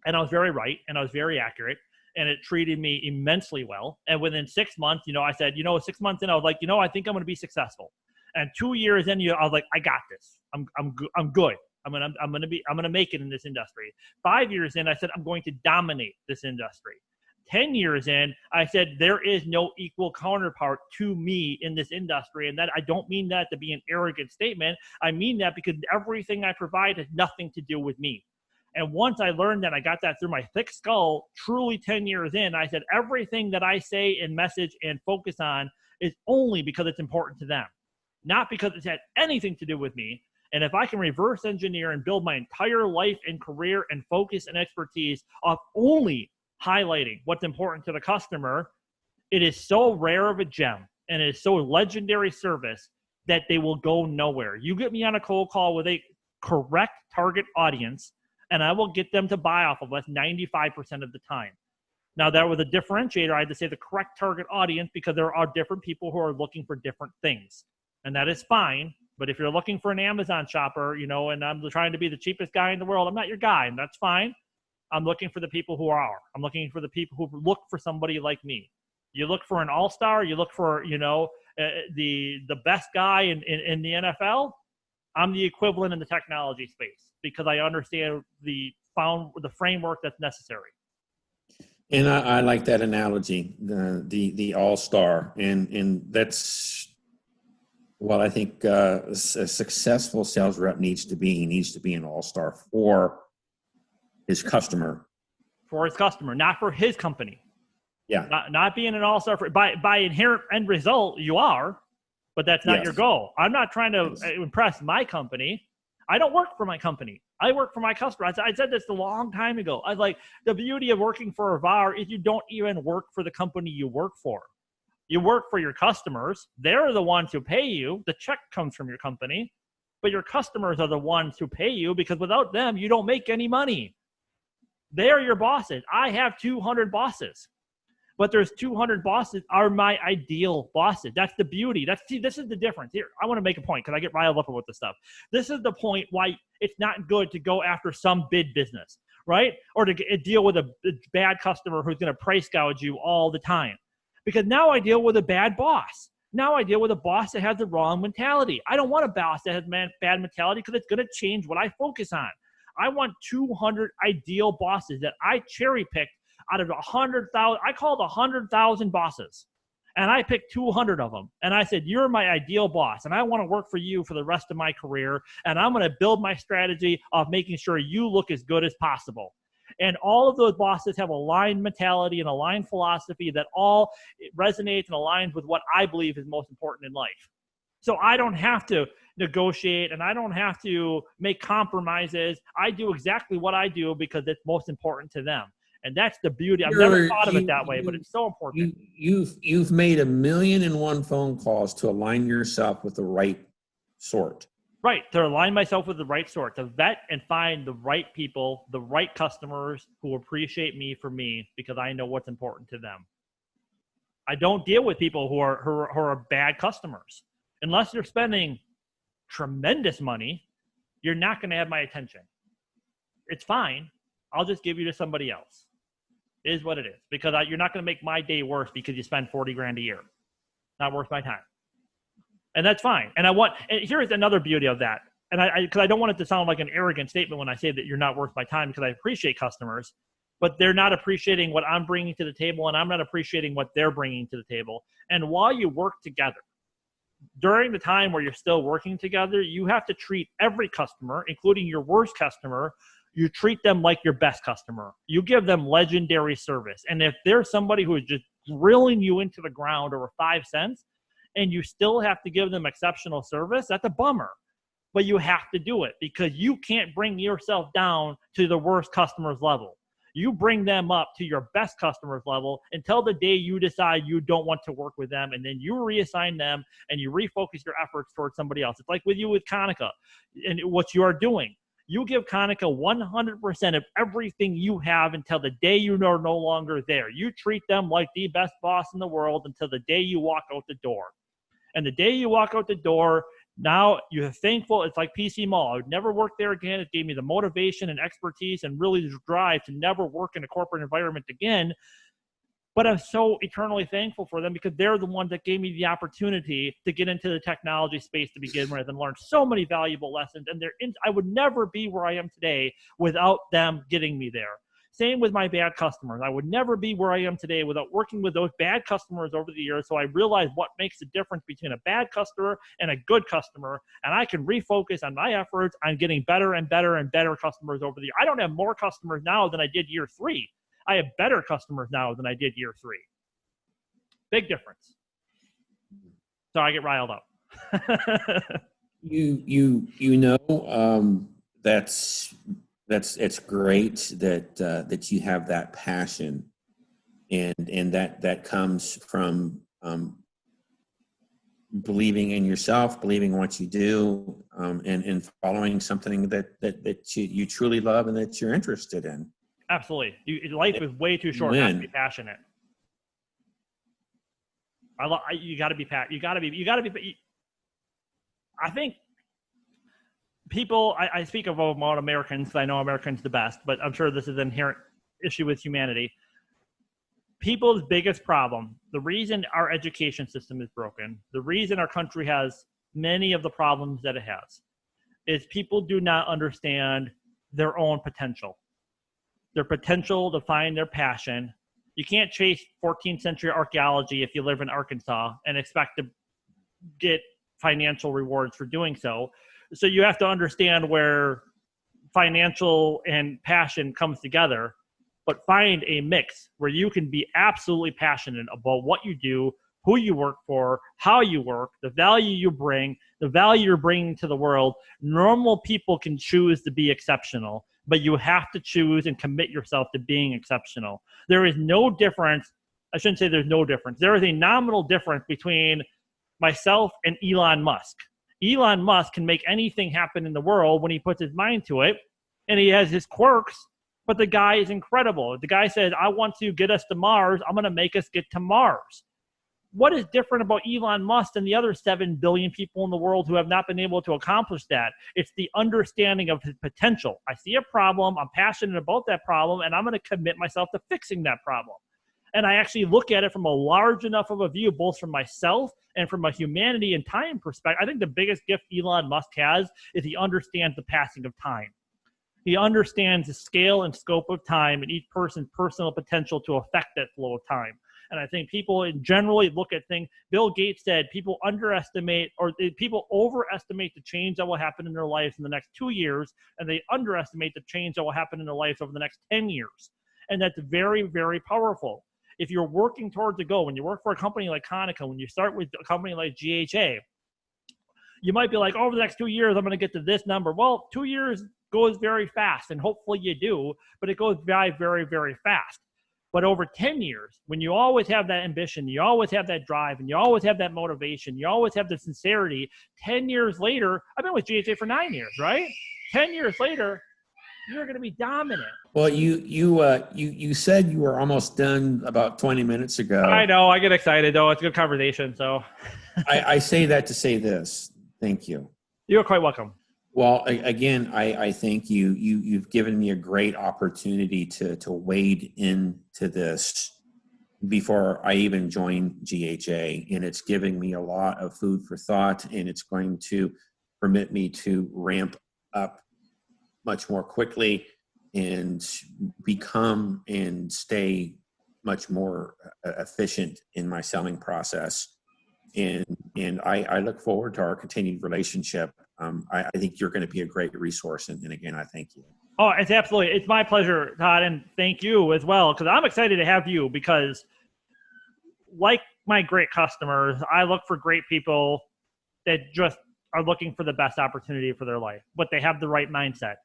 And I was very right, and I was very accurate, and it treated me immensely well. And within 6 months, I said, 6 months in, I was like, I think I'm going to be successful. And 2 years in, I was like, I got this. I'm good. I'm gonna make it in this industry. 5 years in, I said, I'm going to dominate this industry. 10 years in, I said, there is no equal counterpart to me in this industry. And that I don't mean that to be an arrogant statement. I mean that because everything I provide has nothing to do with me. And once I learned that, I got that through my thick skull, truly 10 years in, I said, everything that I say and message and focus on is only because it's important to them, not because it's had anything to do with me. And if I can reverse engineer and build my entire life and career and focus and expertise off only highlighting what's important to the customer, it is so rare of a gem and it is so legendary service that they will go nowhere. You get me on a cold call with a correct target audience, and I will get them to buy off of us 95% of the time. Now, that was a differentiator. I had to say the correct target audience because there are different people who are looking for different things. And that is fine. But if you're looking for an Amazon shopper, and I'm trying to be the cheapest guy in the world, I'm not your guy, and that's fine. I'm looking for the people who are. I'm looking for the people who look for somebody like me. You look for an all-star, you look for, the best guy in the NFL. I'm the equivalent in the technology space because I understand the framework that's necessary. And I like that analogy, the all-star, and that's what I think a successful sales rep needs to be. He needs to be an all-star for his customer. For his customer, not for his company. Yeah. Not being an all-star by inherent end result, you are. But that's not your goal. I'm not trying to impress my company. I don't work for my company. I work for my customer. I said this a long time ago. I was like, the beauty of working for a VAR is you don't even work for the company you work for. You work for your customers. They're the ones who pay you. The check comes from your company. But your customers are the ones who pay you because without them, you don't make any money. They're your bosses. I have 200 bosses. But there's 200 bosses are my ideal bosses. That's the beauty. This is the difference. Here, I want to make a point because I get riled up with this stuff. This is the point why it's not good to go after some bid business, right? Or to deal with a bad customer who's going to price gouge you all the time. Because now I deal with a bad boss. Now I deal with a boss that has the wrong mentality. I don't want a boss that has bad mentality because it's going to change what I focus on. I want 200 ideal bosses that I cherry picked out of 100,000, I called 100,000 bosses, and I picked 200 of them. And I said, you're my ideal boss, and I want to work for you for the rest of my career, and I'm going to build my strategy of making sure you look as good as possible. And all of those bosses have aligned mentality and aligned philosophy that all resonates and aligns with what I believe is most important in life. So I don't have to negotiate, and I don't have to make compromises. I do exactly what I do because it's most important to them. And that's the beauty. I've never thought of it that way, but it's so important. You've made 1,000,001 phone calls to align yourself with the right sort. Right, to align myself with the right sort, to vet and find the right people, the right customers who appreciate me for me because I know what's important to them. I don't deal with people who are bad customers. Unless you're spending tremendous money, you're not going to have my attention. It's fine. I'll just give you to somebody else. It is what it is. Because you're not going to make my day worse because you spend $40,000 a year. Not worth my time. And that's fine. And here's another beauty of that. And because I don't want it to sound like an arrogant statement when I say that you're not worth my time, because I appreciate customers, but they're not appreciating what I'm bringing to the table, and I'm not appreciating what they're bringing to the table. And while you work together, during the time where you're still working together, you have to treat every customer, including your worst customer, you treat them like your best customer. You give them legendary service. And if there's somebody who is just drilling you into the ground over 5 cents and you still have to give them exceptional service, that's a bummer. But you have to do it because you can't bring yourself down to the worst customer's level. You bring them up to your best customer's level until the day you decide you don't want to work with them, and then you reassign them and you refocus your efforts towards somebody else. It's like with you with Konica and what you are doing. You give Konica 100% of everything you have until the day you are no longer there. You treat them like the best boss in the world until the day you walk out the door. And the day you walk out the door, now you're thankful. It's like PC Mall. I would never work there again. It gave me the motivation and expertise and really the drive to never work in a corporate environment again. But I'm so eternally thankful for them because they're the ones that gave me the opportunity to get into the technology space to begin with and learn so many valuable lessons. And I would never be where I am today without them getting me there. Same with my bad customers. I would never be where I am today without working with those bad customers over the years. So I realized what makes the difference between a bad customer and a good customer. And I can refocus on my efforts on getting better and better and better customers over the years. I don't have more customers now than I did year 3. I have better customers now than I did year 3. Big difference. So I get riled up. It's great that you have that passion, and that comes from believing in yourself, believing in what you do, and following something that you truly love and that you're interested in. Absolutely. Life is way too short not to be passionate. You got to be passionate. You got to be. I think people, I speak about Americans because I know Americans the best, but I'm sure this is an inherent issue with humanity. People's biggest problem, the reason our education system is broken, the reason our country has many of the problems that it has, is people do not understand their own potential. Their potential to find their passion. You can't chase 14th century archaeology if you live in Arkansas and expect to get financial rewards for doing so. So you have to understand where financial and passion comes together, but find a mix where you can be absolutely passionate about what you do, who you work for, how you work, the value you bring, the value you're bringing to the world. Normal people can choose to be exceptional, but you have to choose and commit yourself to being exceptional. There is no difference. I shouldn't say there's no difference. There is a nominal difference between myself and Elon Musk. Elon Musk can make anything happen in the world when he puts his mind to it, and he has his quirks, but the guy is incredible. The guy says, I want to get us to Mars. I'm going to make us get to Mars. What is different about Elon Musk than the other 7 billion people in the world who have not been able to accomplish that? It's the understanding of his potential. I see a problem. I'm passionate about that problem, and I'm going to commit myself to fixing that problem. And I actually look at it from a large enough of a view, both from myself and from a humanity and time perspective. I think the biggest gift Elon Musk has is he understands the passing of time. He understands the scale and scope of time and each person's personal potential to affect that flow of time. And I think people generally look at things. Bill Gates said people overestimate the change that will happen in their lives in the next 2 years, and they underestimate the change that will happen in their lives over the next 10 years. And that's very, very powerful. If you're working towards a goal, when you work for a company like Konica, when you start with a company like GHA, you might be like, over the next 2 years, I'm going to get to this number. Well, 2 years goes very fast, and hopefully you do, but it goes by very, very fast. But over 10 years, when you always have that ambition, you always have that drive, and you always have that motivation, you always have the sincerity, 10 years later, I've been with GHA for 9 years, right? 10 years later, you're going to be dominant. Well, you said you were almost done about 20 minutes ago. I know. I get excited, though. It's a good conversation. So I say that to say this. Thank you. You're quite welcome. Well, again, I think you've given me a great opportunity to wade into this before I even joined GHA, and it's giving me a lot of food for thought, and it's going to permit me to ramp up much more quickly and become and stay much more efficient in my selling process. And I look forward to our continued relationship. I think you're going to be a great resource. And again, I thank you. Oh, it's my pleasure, Todd. And thank you as well, because I'm excited to have you, because like my great customers, I look for great people that just are looking for the best opportunity for their life, but they have the right mindset,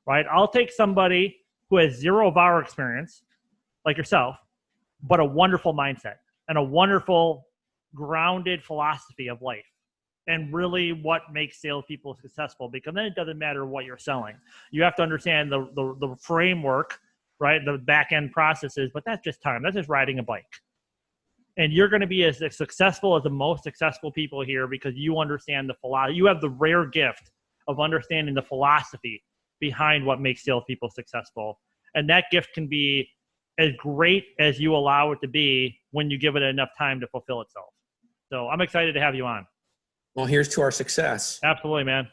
right? I'll take somebody who has 0 VAR experience, like yourself, but a wonderful mindset and a wonderful grounded philosophy of life, and really what makes salespeople successful, because then it doesn't matter what you're selling. You have to understand the framework, right? The back end processes, but that's just time. That's just riding a bike. And you're going to be as successful as the most successful people here because you understand the philosophy. You have the rare gift of understanding the philosophy behind what makes salespeople successful. And that gift can be as great as you allow it to be when you give it enough time to fulfill itself. So I'm excited to have you on. Well, here's to our success. Absolutely, man.